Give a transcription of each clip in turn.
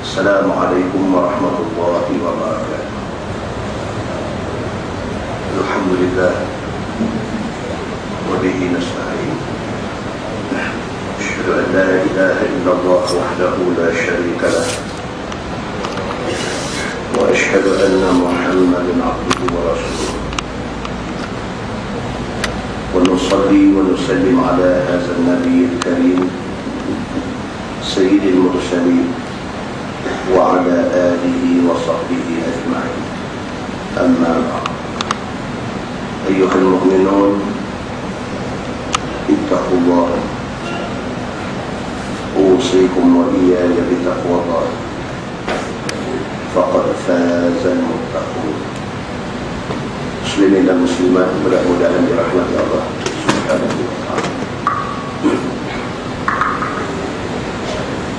السلام عليكم ورحمة الله وبركاته. الحمد لله وبه نستعين. أشهد أن لا إله إلا الله وحده لا شريك له، وأشهد أن محمدا عبده ورسوله، ونصلي ونسلم على هذا النبي الكريم سيد المرسلين وعلى آله وصحبه أجمعين. أما بعد، أيها المؤمنون، اتقوا الله. أوصيكم وإياي بتقوى الله، فقد فاز المتقون. Muslimin dan muslimat, mudah-mudahan dirahmati Allah Subhanahu wa ta'ala.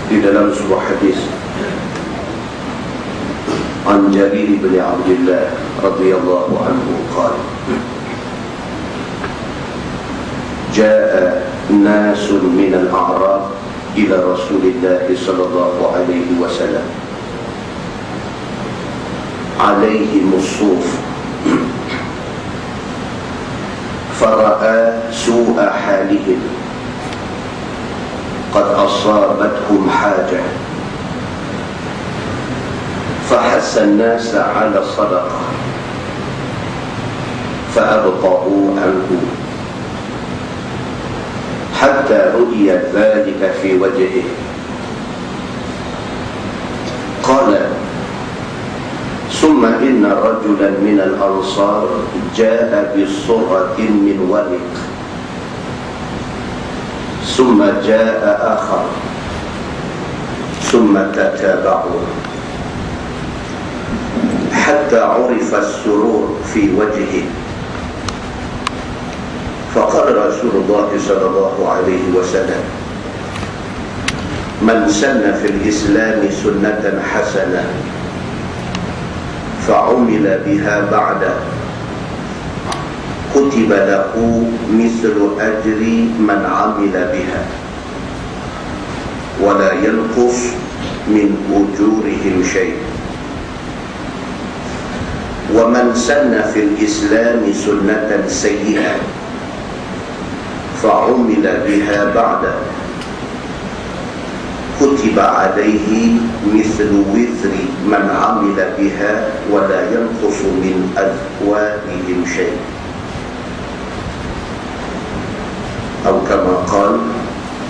Di dalam sebuah hadis عن جرير بن عبد الله رضي الله عنه قال: جاء ناس من الأعراب إلى رسول الله صلى الله عليه وسلم عليهم الصوف، فرأى سوء حالهم، قد أصابتهم حاجة، فحث الناس على الصدقة فأبطأوا عنه، حتى رؤي ذلك في وجهه. قال: ثم إن رجلا من الأنصار جاء بصرة من ورق، ثم جاء آخر، ثم تتابعوا حتى عرف السرور في وجهه. فقال رسول الله صلى الله عليه وسلم: من سن في الإسلام سنة حسنة فعمل بها بعد، كتب له مثل أجر من عمل بها، ولا ينقص من أجورهم شيء. ومن سن في الإسلام سنة سيئة فعمل بها بعد، كتب عليه مثل وزر من عمل بها، ولا ينقص من أثوابهم شيء. أو كما قال.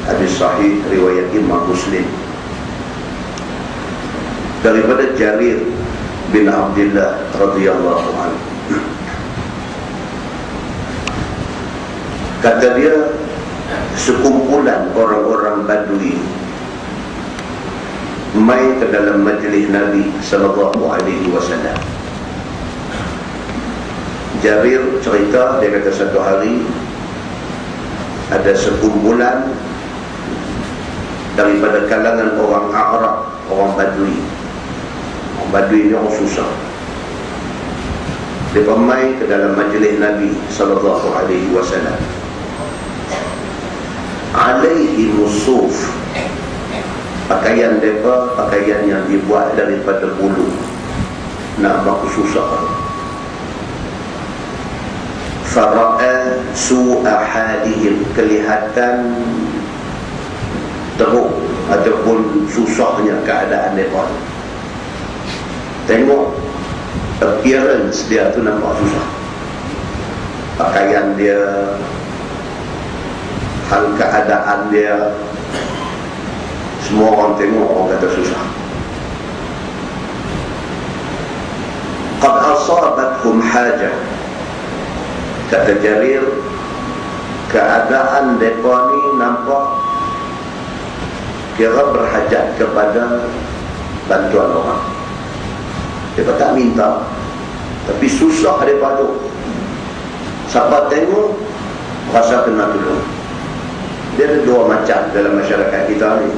Hadis sahih riwayat Imam Muslim daripada Jarir bin Abdullah radhiyallahu anhu. Kata dia, sekumpulan orang-orang Badui mai ke dalam majlis Nabi sallallahu alaihi wasallam. Jarir cerita, dia kata satu hari ada sekumpulan daripada kalangan orang Arab, orang Badui. Orang Badui ni orang susah. Dia mai ke dalam majlis Nabi sallallahu alaihi wasallam. Alaihi musuf, pakaian mereka pakaian yang dibuat daripada bulu. Nak baku susah. Fara'a su'a halihim, kelihatan teruk ataupun susahnya keadaan mereka. Tengok appearance dia tu nampak susah. Pakaian dia, hal keadaan dia, semua orang tengok, orang kata susah. Qad asabathum hajah, kata Jarir, keadaan mereka ni nampak kira berhajat kepada bantuan orang. Mereka tak minta, tapi susah daripada tu. Sahabat tengok, rasa kena tolong. Dia ada dua macam dalam masyarakat kita ni.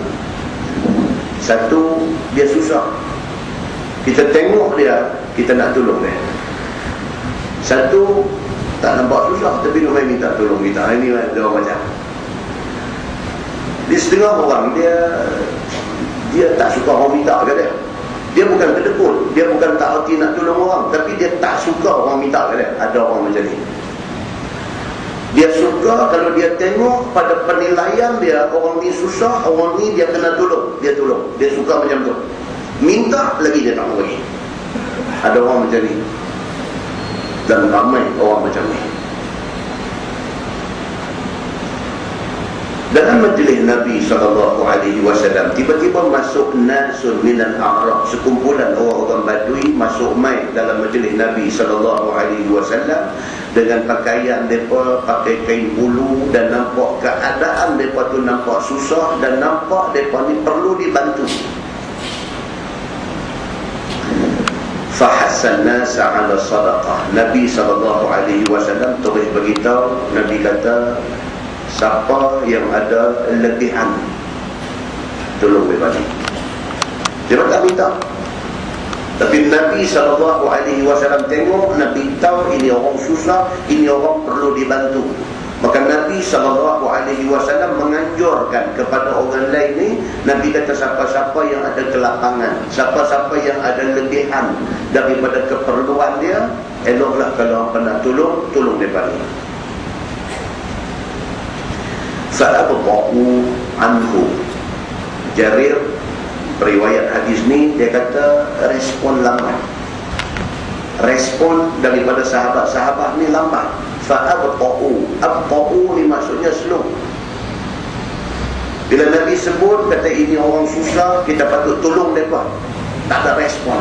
Satu, dia susah, kita tengok dia, kita nak tolong dia. Satu, tak nampak susah tapi dia minta tolong kita. Ini dua macam. Di setengah orang dia Dia tak suka orang minta ke dia. Dia bukan kedekut, dia bukan tak hati nak tolong orang, tapi dia tak suka orang minta ke dia. Ada orang macam ni. Dia suka kalau dia tengok pada penilaian dia, orang ni susah, orang ni dia kena tolong, dia tolong. Dia suka macam tu. Minta lagi dia tak mau bagi. Ada orang macam ni. Dan ramai orang macam ni. Dalam majlis Nabi SAW, tiba-tiba masuk nasun minal a'rab, sekumpulan orang-orang Badui masuk mai dalam majlis Nabi SAW dengan pakaian mereka pakai kain bulu, dan nampak keadaan mereka tu nampak susah, dan nampak mereka ni perlu dibantu. Fahassan nasa ala sadaqah. Nabi SAW terus beritahu, Nabi kata, siapa yang ada lebihan, tolong mereka ni. Dia tak minta. Tapi Nabi SAW tengok, Nabi tahu ini orang susah, ini orang perlu dibantu. Maka Nabi SAW menganjurkan kepada orang lain ni, Nabi kata siapa-siapa yang ada kelapangan, siapa-siapa yang ada lebihan daripada keperluan dia, eloklah kalau orang nak tolong, tolong mereka ni. Fa'abta'u anhu. Jarir periwayat hadis ni, dia kata respon lambat. Respon daripada sahabat-sahabat ni lambat. Fa'abta'u. Abta'u ni maksudnya slow. Bila Nabi sebut kata ini orang susah, kita patut tolong mereka, tak ada respon.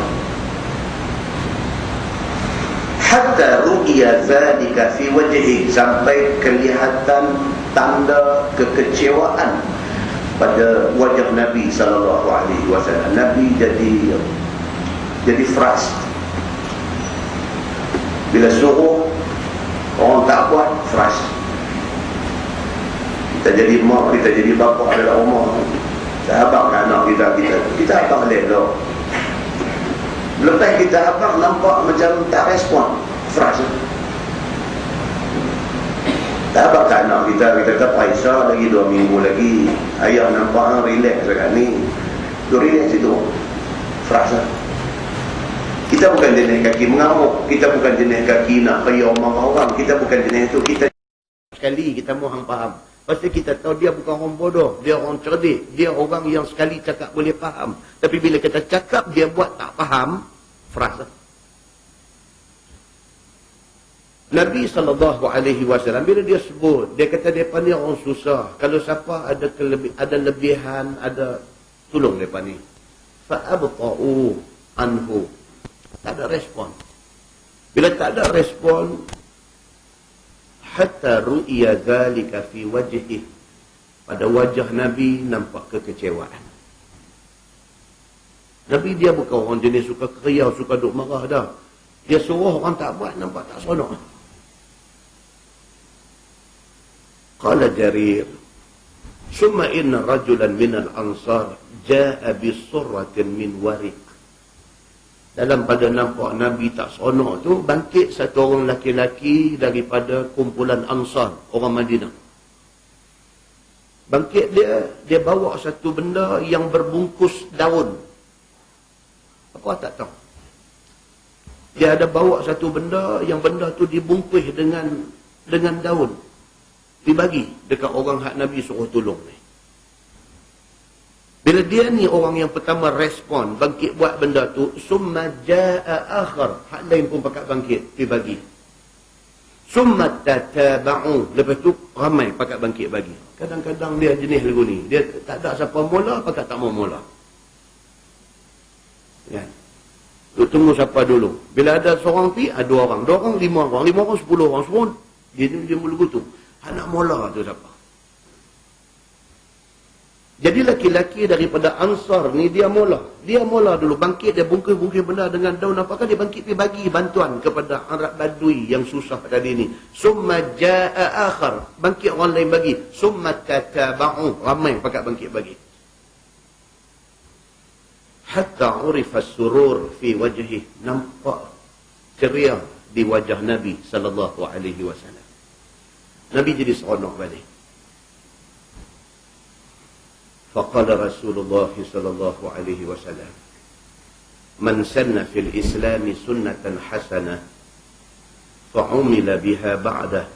Hatta ru'ya zalika fi wajhi, sampai kelihatan tanda kekecewaan pada wajah Nabi SAW. Nabi jadi frust. Bila suruh orang tak buat, frust. Kita jadi mak, kita jadi bapa dalam rumah, kita abang anak kita abang boleh dah. Lepas kita abang nampak macam tak respon, frust. Tak abang tak nak kita kata Paisa lagi 2 minggu lagi, ayah nampak relax sekarang ni, tu relax itu frust. Kita bukan jenis kaki mengamuk, kita bukan jenis kaki nak payah marah orang, kita bukan jenis itu. Kita sekali kita mau hang faham, pasti kita tahu dia bukan orang bodoh, dia orang cerdik, dia orang yang sekali cakap boleh faham, tapi bila kita cakap dia buat tak faham, frust. Nabi SAW bila dia sebut, dia kata mereka ni orang susah, kalau siapa ada lebihan, ada tolong mereka ni. Fa'abta'u anhu. Tak ada respon. Bila tak ada respon, hatta ru'ya zalika fi wajhi, pada wajah Nabi nampak kekecewaan. Nabi dia bukan orang jenis suka keriau, suka duk marah dah. Dia suruh orang tak buat, nampak tak seronok. Qala Jarir, summa inna rajulan minal ansar ja'a bisurratin min warik. Dalam pada nampak Nabi tak seronok tu, bangkit satu orang laki-laki daripada kumpulan Ansar, orang Madinah. Bangkit dia bawa satu benda yang berbungkus daun. Apa tak tahu. Dia ada bawa satu benda, yang benda tu dibungkus dengan daun. Dibagi dekat orang hak Nabi suruh tolong ni. Bila dia ni orang yang pertama respon, bangkit buat benda tu, summa jaa akhar, hak lain pun pakat bangkit, dibagi. Summa tataba'u, lepas tu ramai pakat bangkit bagi. Kadang-kadang dia jenis lagu ni, dia tak ada siapa mula, pakat tak mau mula. Ya. Tu tunggu siapa dulu. Bila ada seorang pi, ada 2 orang, 2 orang, 5 orang, 5 orang, 10 orang, semua dia mula tu. Hak nak mula tu siapa? Jadi laki-laki daripada Ansar ni dia mula dulu, bangkit, dia bungkus-bungkus benda dengan daun, apakah dia bangkit pergi bagi bantuan kepada Arab Badui yang susah tadi ni. Summa jaa akhar, bangkit orang lain bagi. Summa tataba'u, ramai pakat bangkit bagi. Hatta urifa surur fi wajhi, nampak ceria di wajah Nabi SAW. Nabi jadi seronok balik. Faqala Rasulullah sallallahu alaihi wasallam, man sanna fil Islam sunnatan hasanah fa'umila biha ba'dah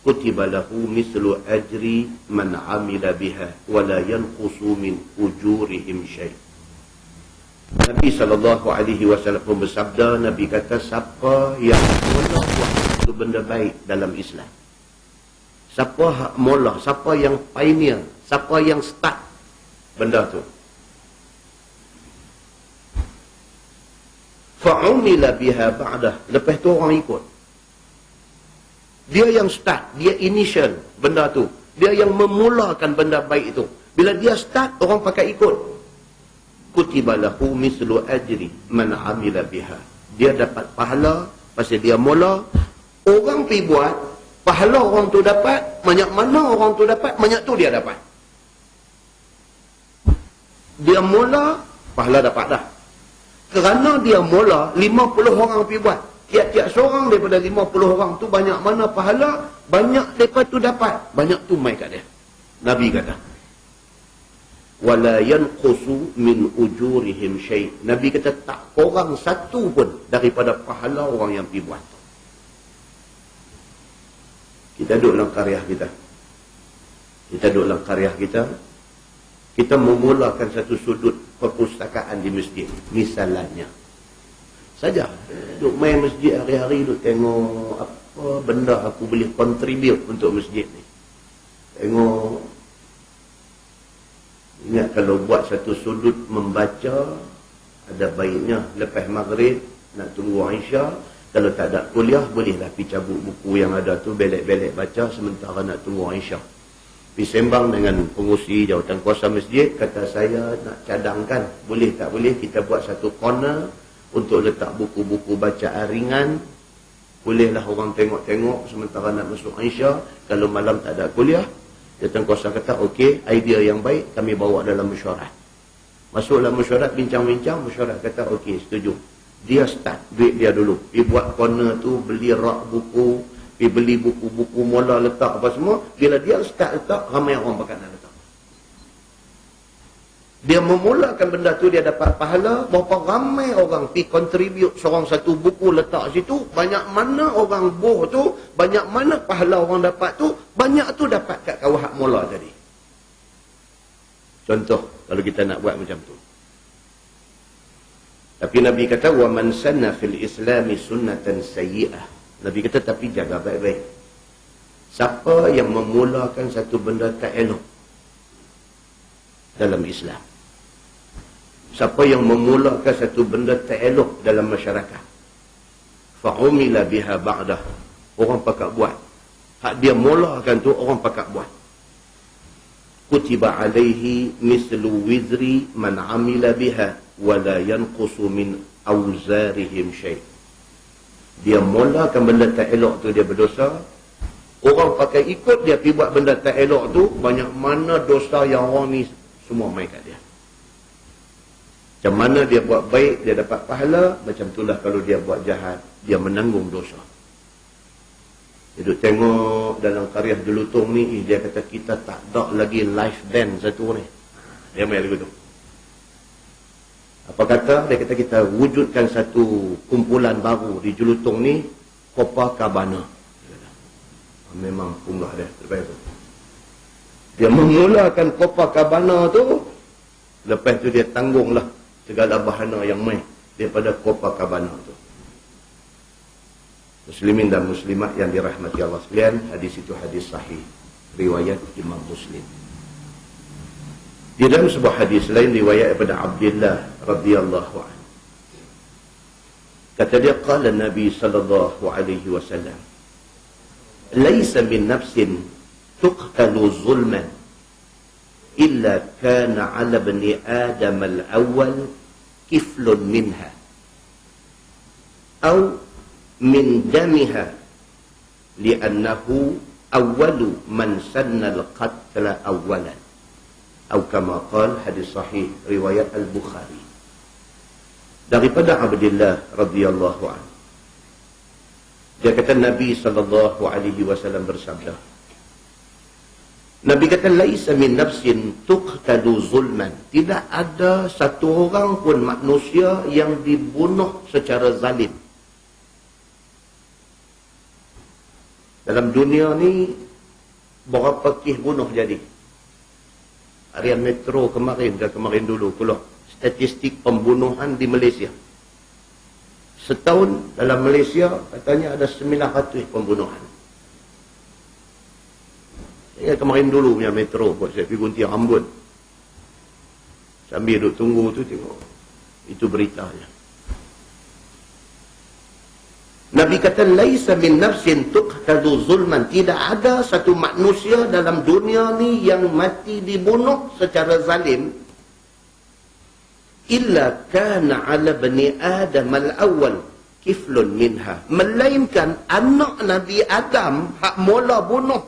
kutiba lahu mislu ajri man amila biha wa la yanqusu min ujurihim syai'. Nabi sallallahu alaihi wasallam pun bersabda, Nabi kata, siapa yang mula buat satu benda baik dalam Islam, siapa hak mula, siapa yang pioneer, siapa yang start benda tu, fa'umila biha ba'dah, lepas tu orang ikut. Dia yang start, dia initial benda tu, dia yang memulakan benda baik itu. Bila dia start, orang pakai ikut. Kutiba lahu mislu ajri man amila biha, dia dapat pahala pasal dia mula. Orang pergi buat, pahala orang tu dapat, banyak mana orang tu dapat, banyak tu dia dapat. Dia mula, pahala dapat dah. Kerana dia mula, 50 orang pergi buat. Tiap-tiap seorang daripada 50 orang tu banyak mana pahala, banyak daripada tu dapat, banyak tu mai kat dia. Nabi kata, wala yanqusu min ujurihim syai'. Nabi kata tak kurang satu pun daripada pahala orang yang pergi buat. Kita duduk dalam karya kita. Kita duduk dalam karya kita. Kita memulakan satu sudut perpustakaan di masjid. Misalnya saja duduk main masjid hari-hari, duduk tengok apa benda aku boleh contribute untuk masjid ni. Tengok, ingat kalau buat satu sudut membaca, ada baiknya lepas maghrib nak tunggu Aisyah, kalau tak ada kuliah bolehlah pergi cabut buku yang ada tu, belek-belek baca sementara nak tunggu Aisyah. Pergi sembang dengan pengurusi jawatan kuasa masjid, kata saya nak cadangkan, boleh tak boleh kita buat satu corner untuk letak buku-buku bacaan ringan. Bolehlah orang tengok-tengok sementara nak masuk Aisyah. Kalau malam tak ada kuliah, jawatan kuasa kata okey, idea yang baik, kami bawa dalam mesyuarat. Masuk dalam mesyuarat, bincang-bincang, mesyuarat kata okey, setuju. Dia start duit dia dulu, pergi buat corner tu, beli rak buku, pergi beli buku-buku mula letak apa semua. Bila dia start letak, ramai orang bakal nak letak. Dia memulakan benda tu, dia dapat pahala. Berapa ramai orang pergi contribute seorang satu buku letak situ, banyak mana orang boh tu, banyak mana pahala orang dapat tu, banyak tu dapat kat kawah hak mula tadi. Contoh kalau kita nak buat macam tu. Tapi Nabi kata, wa man sanna fil islami sunnatan sayyi'ah. Nabi kata, tapi jaga baik-baik. Siapa yang memulakan satu benda tak elok dalam Islam, siapa yang memulakan satu benda tak elok dalam masyarakat, fa'umila biha ba'dah, orang pakat buat. Hak dia mulakan tu, orang pakat buat. Kutiba alaihi mislu wizri man amila biha wa la yanqusu min awzarihim syai'. Dia mulakan benda tak elok tu, dia berdosa. Orang pakai ikut, dia pergi buat benda tak elok tu, banyak mana dosa yang orang ni semua main kat dia. Macam mana dia buat baik, dia dapat pahala. Macam itulah kalau dia buat jahat, dia menanggung dosa. Dia duduk tengok dalam karya Jelutong ni, dia kata kita tak ada lagi live band satu ni. Dia main lagu tu. Apa kata? Dia kata kita wujudkan satu kumpulan baru di Jelutong ni, Copacabana. Memang punggah dia lepas tu. Dia memulakan Copacabana tu, lepas tu dia tanggunglah segala bahana yang main daripada Copacabana tu. Muslimin dan muslimat yang dirahmati Allah sekalian, hadis itu hadis sahih, riwayat Imam Muslim. Di dalam sebuah hadis lain riwayat daripada Abdullah radhiyallahu anhu, kata dia, qala Nabi sallallahu alaihi wasallam, laisa min nafsin tuqtalu zulman illa kana ala bani adam al-awwal kiflun minha aw min damiha li'annahu awwalu man sanna al-qatla awwalan, atau kama qala, hadis sahih riwayat al-Bukhari. Daripada Abdullah radhiyallahu anhu, dia kata Nabi sallallahu alaihi wasallam bersabda, Nabi kata, laisa min nafsin tuqtalu zulman. Tidak ada satu orang pun manusia yang dibunuh secara zalim. Dalam dunia ni, berapa kes bunuh jadi? Harian Metro kemarin dulu keluar statistik pembunuhan di Malaysia. Setahun dalam Malaysia katanya ada 900 pembunuhan. Saya kemarin dulu punya Metro buat saya pergi gunting rambut. Sambil duduk tunggu tu tengok. Itu beritanya. Nabi kata, laisa min nafsin tuqtalu zulman. Tidak ada satu manusia dalam dunia ni yang mati dibunuh secara zalim. Illa kana ala bani Adam al-awwal kiflun minha. Melainkan anak Nabi Adam, hak mula bunuh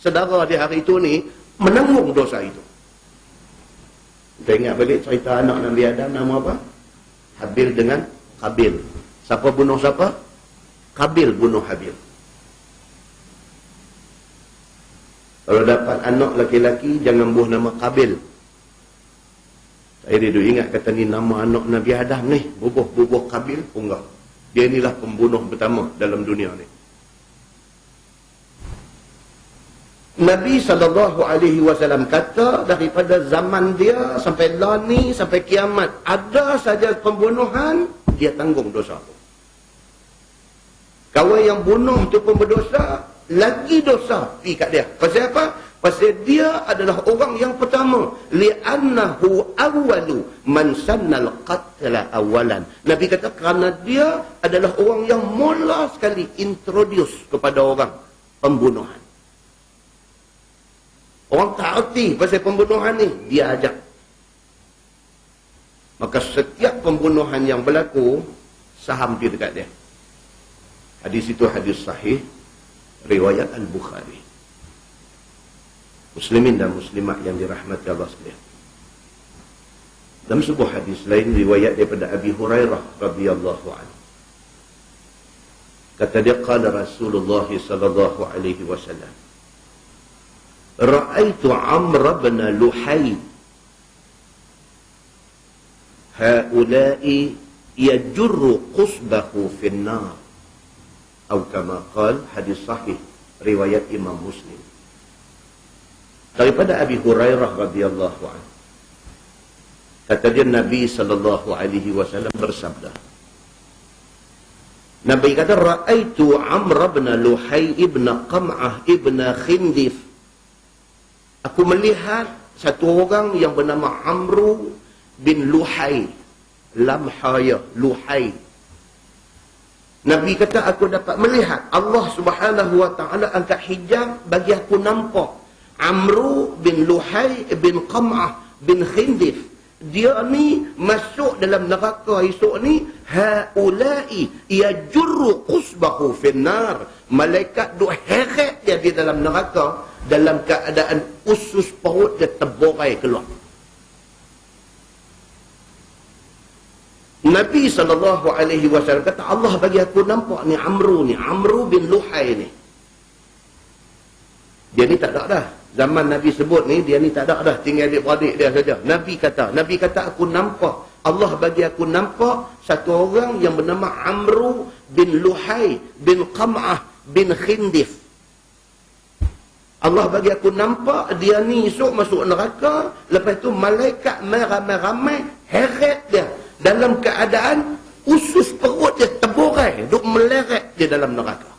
saudara di hari itu ni, menanggung dosa itu. Kita ingat balik cerita anak Nabi Adam, nama apa? Habil dengan Qabil. Siapa bunuh siapa? Qabil bunuh Habil. Kalau dapat anak laki-laki, jangan bunuh nama Qabil. Saya dulu ingat kata ni nama anak Nabi Adam ni, bubuh Qabil, enggak. Dia inilah pembunuh pertama dalam dunia ni. Nabi SAW kata daripada zaman dia sampai lah ni, sampai kiamat, ada saja pembunuhan, dia tanggung dosa tu. Kawan yang bunuh tu pun berdosa, lagi dosa pergi kat dia. Pasal apa? Pasal dia adalah orang yang pertama. Li'annahu awwalu man sannal qatla awalan. Nabi kata kerana dia adalah orang yang mula sekali introduce kepada orang pembunuhan. Orang tak erti pasal pembunuhan ni, dia ajak. Maka setiap pembunuhan yang berlaku, saham di dekat dia. Hadis itu hadis sahih, riwayat Al-Bukhari. Muslimin dan muslimat yang dirahmati Allah sekalian. Dalam sebuah hadis lain, riwayat daripada Abi Hurairah radhiyallahu anhu. Kata dia, qala Rasulullah sallallahu alaihi wasallam, ra'aitu Amr bin Luhay haula'i yajurru qusbahu fin nar, atau kama qala, hadis sahih riwayat Imam Muslim. Daripada Abi Hurairah radhiyallahu anhu, kata dia, Nabi sallallahu alaihi wasallam bersabda, Nabi kata, ra'aitu Amr bin Luhay ibn Qam'ah ibn Khindif. Aku melihat satu orang yang bernama Amru bin Luhay. Lamhaya, Luhay. Nabi kata, aku dapat melihat Allah Subhanahu wa ta'ala angkat hijab bagi aku nampak Amru bin Luhay bin Qam'ah bin Khindif. Dia ni masuk dalam neraka esok ni, haulai yajurru qusbahu finnar. Malaikat duk heret dia di dalam neraka dalam keadaan usus perut dia terborai keluar. Nabi SAW kata, Allah bagi aku nampak ni Amru bin Luhay ni. Dia ni tak ada dah. Zaman Nabi sebut ni, dia ni tak ada dah. Tinggal adik-beradik dia saja. Nabi kata, aku nampak. Allah bagi aku nampak satu orang yang bernama Amru bin Luhay bin Qam'ah bin Khindif. Allah bagi aku nampak dia ni esok masuk neraka. Lepas tu malaikat ramai-ramai heret dia dalam keadaan usus perut dia terborai, duk meleret dia dalam neraka.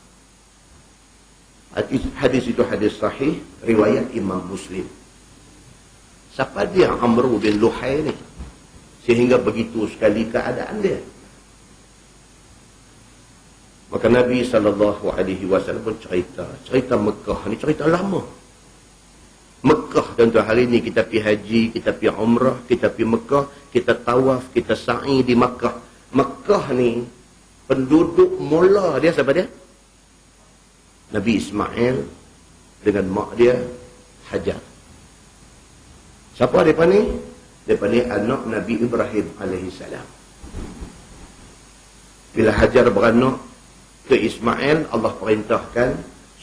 Hadis itu hadis sahih riwayat Imam Muslim. Siapa dia Amru bin Luhay ni sehingga begitu sekali keadaan dia? Maka Nabi SAW pun cerita Mekah ni, cerita lama. Mekah, contoh hari ni kita pergi haji, kita pergi umrah, kita pergi Mekah, kita tawaf, kita sa'i di Mekah. Mekah ni penduduk mula dia siapa dia? Nabi Ismail dengan mak dia Hajar. Siapa mereka ni? Mereka ni anak Nabi Ibrahim alaihissalam. Bila Hajar beranak ke Ismail, Allah perintahkan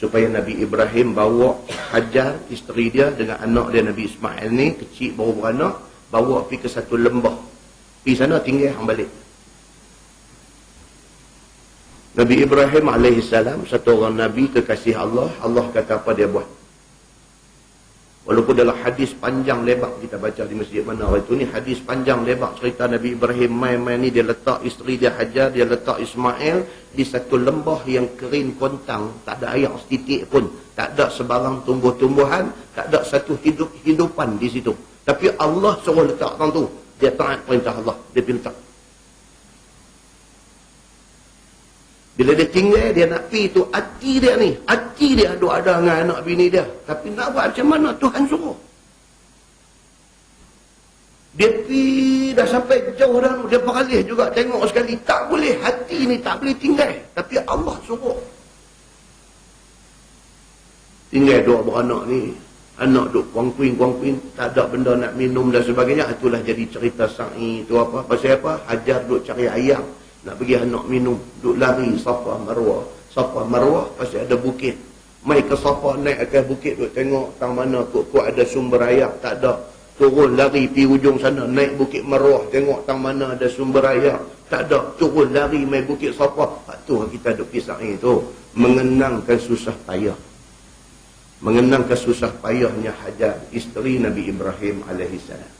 supaya Nabi Ibrahim bawa Hajar, isteri dia, dengan anak dia Nabi Ismail ni, kecil baru beranak, bawa pergi ke satu lembah. Pergi sana tinggal hang balik. Nabi Ibrahim alaihissalam, satu orang Nabi kekasih Allah. Allah kata apa dia buat? Walaupun dalam hadis panjang lebar kita baca di masjid mana hari itu ni, hadis panjang lebar cerita Nabi Ibrahim main-main ni, dia letak isteri dia Hajar, dia letak Ismail di satu lembah yang kering kontang, tak ada air setitik pun, tak ada sebarang tumbuh-tumbuhan, tak ada satu hidupan di situ. Tapi Allah suruh letak orang tu, dia taat perintah Allah, dia pergi letak. Bila dia tinggal, dia nak pergi tu, hati dia ada dengan anak bini dia. Tapi nak buat macam mana? Tuhan suruh. Dia pergi, dah sampai jauh dah, dia beralih juga, tengok sekali, tak boleh, hati ni tak boleh tinggal. Tapi Allah suruh. Tinggal dua beranak ni, anak duk kuang-kuing, tak ada benda nak minum dan sebagainya. Itulah jadi cerita sa'i tu apa. Pasal apa? Hajar duk cari ayam, nak bagi anak minum, duk lari Safa Marwah pasal ada bukit. Mai ke Safa, naik atas bukit, duk tengok tang mana kuat ada sumber air, tak ada. Turun lari pi ujung sana, naik bukit Marwah, tengok tang mana ada sumber air, tak ada. Turun lari mai bukit Safa. Tu kita duk pisah itu, mengenangkan susah payah. Mengenangkan susah payahnya Hajar, isteri Nabi Ibrahim alaihissalam.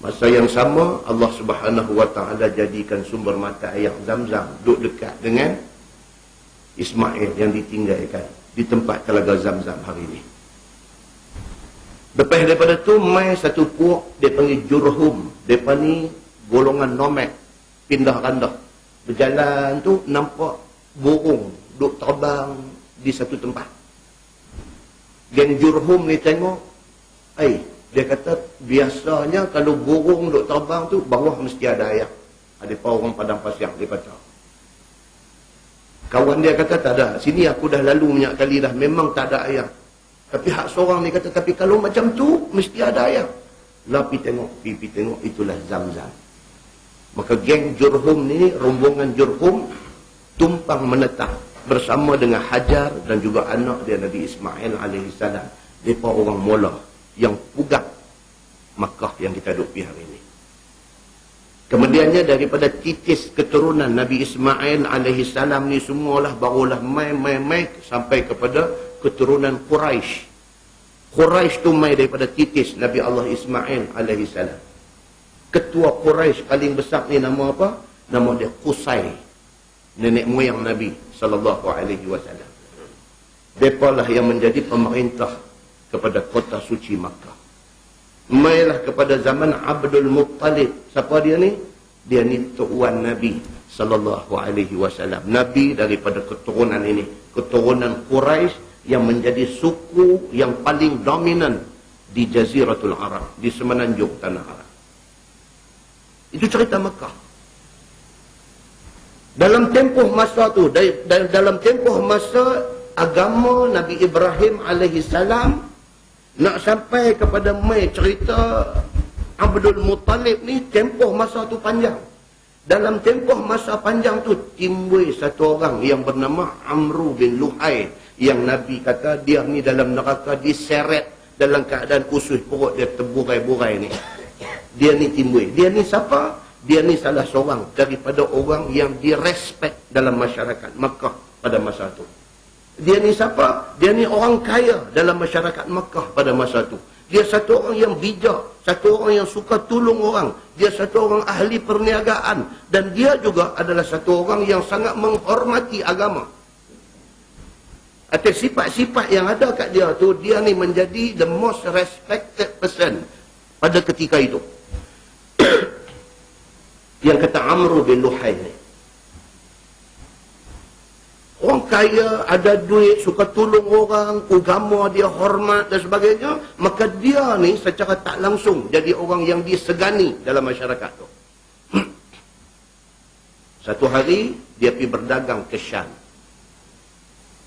Masa yang sama, Allah Subhanahu wa ta'ala jadikan sumber mata air Zam-Zam duduk dekat dengan Ismail yang ditinggalkan di tempat telaga Zam-Zam hari ini. Lepas daripada tu, mai satu puak, dia panggil Jurhum. Mereka ni golongan nomad, pindah randah. Berjalan tu, nampak burung duduk terbang di satu tempat. Geng Jurhum ni tengok, dia kata, biasanya kalau burung duk terbang tu, bawah mesti ada air. Ada orang padang pasir, dia kata. Kawan dia kata, tak ada. Sini aku dah lalu banyak kali dah, memang tak ada air. Tapi hak seorang ni kata, tapi kalau macam tu, mesti ada air. Lah pergi tengok, itulah Zam-Zam. Maka geng Jurhum ni, rombongan Jurhum, tumpang menetap bersama dengan Hajar dan juga anak dia Nabi Ismail alaihissalam. Mereka orang Mula yang pugat Makkah yang kita duduk pergi hari ini. Kemudiannya daripada titis keturunan Nabi Ismail alaihissalam ni semualah barulah mai sampai kepada keturunan Quraisy. Quraisy tu mai daripada titis Nabi Allah Ismail alaihissalam. Ketua Quraisy paling besar ni nama apa? Nama dia Qusay, nenek moyang Nabi sallallahu alaihi wasallam. Mereka lah yang menjadi pemerintah kepada kota suci Makkah. Mailah kepada zaman Abdul Muttalib. Siapa dia ni? Dia ni tuan Nabi sallallahu alaihi wasallam. Nabi daripada keturunan ini, keturunan Quraisy yang menjadi suku yang paling dominan di Jaziratul Arab, di semenanjung tanah Arab. Itu cerita Makkah. Dalam tempoh masa tu, dalam tempoh masa agama Nabi Ibrahim alaihissalam, nak sampai kepada mai cerita Abdul Muttalib ni, tempoh masa tu panjang. Dalam tempoh masa panjang tu, timbul satu orang yang bernama Amru bin Luhai, yang Nabi kata dia ni dalam neraka diseret dalam keadaan usus perut dia terburai-burai ni. Dia ni timbul. Dia ni siapa? Dia ni salah seorang daripada orang yang direspek dalam masyarakat Makkah pada masa tu. Dia ni siapa? Dia ni orang kaya dalam masyarakat Makkah pada masa tu. Dia satu orang yang bijak, satu orang yang suka tolong orang. Dia satu orang ahli perniagaan. Dan dia juga adalah satu orang yang sangat menghormati agama. Atas sifat-sifat yang ada kat dia tu, dia ni menjadi the most respected person pada ketika itu. Yang kata Amru bin Luhai ni, orang kaya, ada duit, suka tolong orang, agama dia hormat dan sebagainya, maka dia ni secara tak langsung jadi orang yang disegani dalam masyarakat tu. Satu hari dia pergi berdagang ke Syam.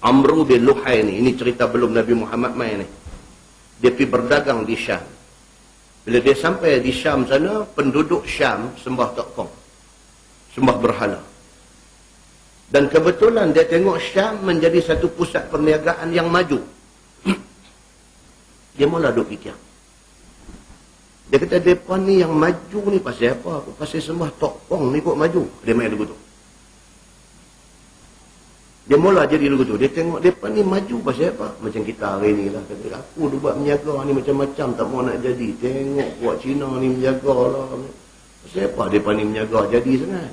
Amru bin Luhai ni, ini cerita belum Nabi Muhammad mai ni. Dia pergi berdagang di Syam. Bila dia sampai di Syam sana, penduduk Syam sembah tokong, sembah berhala. Dan kebetulan dia tengok Syam menjadi satu pusat perniagaan yang maju. Dia mula duk fikir. Dia kata, mereka ni yang maju ni pasal apa? Pasal sembah Tok Pong ni kot maju. Dia main lagu tu. Dia mula jadi lagu tu. Dia tengok mereka ni maju pasal apa? Macam kita hari ni lah. Kata, aku dah buat menjaga ni macam-macam tak mau nak jadi. Tengok buat Cina ni menjaga lah. Pasal apa mereka ni menjaga jadi sangat?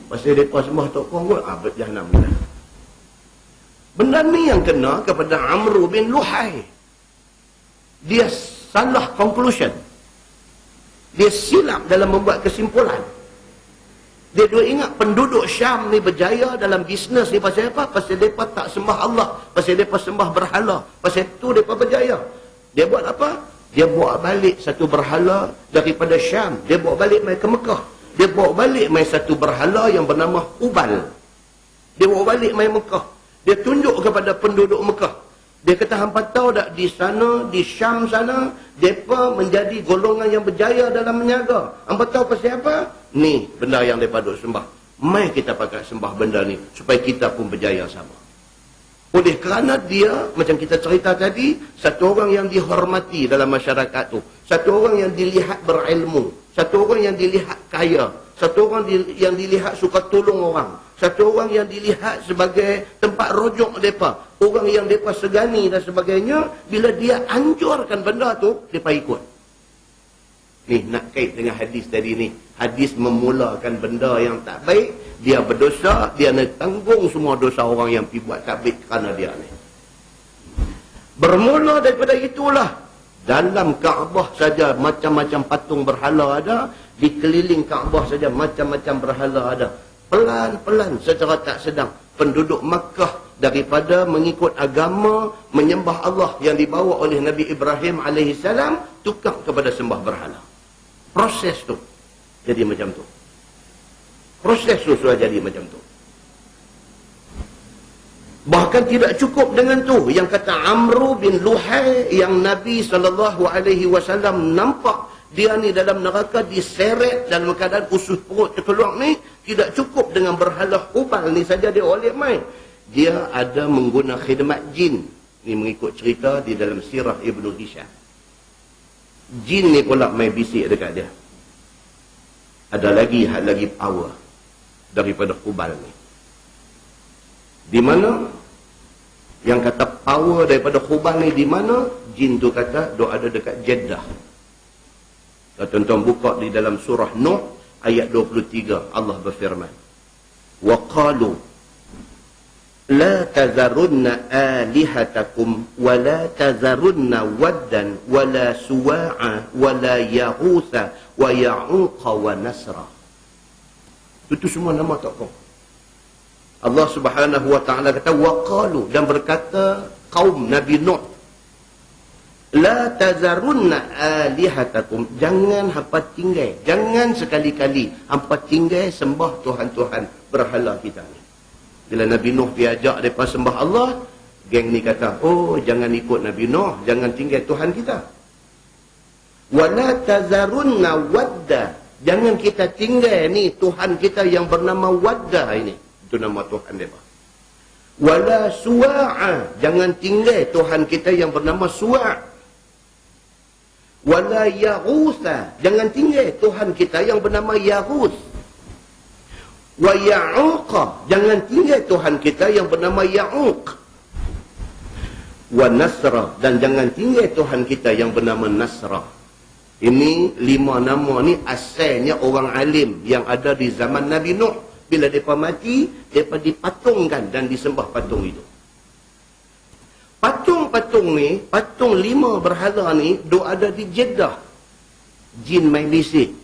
Pasal mereka sembah Tok Pong kot. Berjahanam kita. Benda ni yang kena kepada Amru bin Luhai. Dia salah conclusion. Dia silap dalam membuat kesimpulan. Dia dua ingat penduduk Syam ni berjaya dalam bisnes ni pasal apa? Pasal mereka tak sembah Allah. Pasal mereka sembah berhala. Pasal tu mereka berjaya. Dia buat apa? Dia bawa balik satu berhala daripada Syam. Dia bawa balik mai ke Mekah. Dia bawa balik mai satu berhala yang bernama Hubal. Dia bawa balik mai Mekah. Dia tunjuk kepada penduduk Mekah. Dia kata, hampa tahu tak di sana, di Syam sana, mereka menjadi golongan yang berjaya dalam menjaga. Hampa tahu pasal apa? Ni benda yang mereka duk sembah. Mai kita pakai sembah benda ni supaya kita pun berjaya sama. Oleh kerana dia, macam kita cerita tadi, satu orang yang dihormati dalam masyarakat tu. Satu orang yang dilihat berilmu. Satu orang yang dilihat kaya. Satu orang yang dilihat suka tolong orang. Satu orang yang dilihat sebagai tempat rojok mereka. Orang yang mereka segani dan sebagainya. Bila dia anjurkan benda tu, mereka ikut. Ni nak kait dengan hadis tadi ni. Hadis memulakan benda yang tak baik. Dia berdosa, dia nak tanggung semua dosa orang yang pergi buat tak baik kerana dia ni. Bermula daripada itulah. Dalam Kaabah saja macam-macam patung berhala ada. Di keliling Kaabah saja macam-macam berhala ada. Pelan-pelan secara tak sedang penduduk Makkah daripada mengikut agama menyembah Allah yang dibawa oleh Nabi Ibrahim AS tukar kepada sembah berhala. Proses tu jadi macam tu. Proses tu sudah jadi macam tu. Bahkan tidak cukup dengan tu. Yang kata Amru bin Luhai yang Nabi SAW nampak dia ni dalam neraka diseret dalam keadaan usus perut terkeluar ni. Tidak cukup dengan berhala Hubal ni saja dia oleh main. Dia ada mengguna khidmat jin. Ni mengikut cerita di dalam sirah Ibnu Hisham. Jin ni pula main bisik dekat dia. Ada lagi power daripada Hubal ni. Di mana yang kata power daripada Hubal ni di mana? Jin tu kata dia ada dekat Jeddah. Kalau tuan-tuan buka di dalam surah Nuh ayat 23 Allah berfirman, wa qalu la tazarunna alihatakum wa la tazarunna waddan wa la suwa'a wa la yaghutha wa ya'uqa wa nasra. Itu semua nama tak kau. Allah Subhanahu wa taala kata wa qalu, dan berkata kaum Nabi Nuh, la tazarunna alihatakum, jangan hampa tinggal, jangan sekali-kali hampa tinggal sembah tuhan-tuhan berhala kita ni. Bila Nabi Nuh diajak mereka sembah Allah, geng ni kata, oh jangan ikut Nabi Nuh, jangan tinggal Tuhan kita. Wala tazarunna wadda, jangan kita tinggal ni Tuhan kita yang bernama Wadda ini. Itu nama Tuhan mereka. Wala suwa'a, jangan tinggal Tuhan kita yang bernama Suwa'. Wala yaghutha, jangan tinggal Tuhan kita yang bernama Yaghuth. Wa ya'uqa, jangan tinggal Tuhan kita yang bernama Ya'uq. Wa nasra, dan jangan tinggal Tuhan kita yang bernama Nasra. Ini 5 nama ni asalnya orang alim yang ada di zaman Nabi Nuh. Bila mereka mati, mereka dipatungkan dan disembah patung itu. Patung-patung ni, patung 5 berhala ni, dia ada di Jeddah. Jin main bisik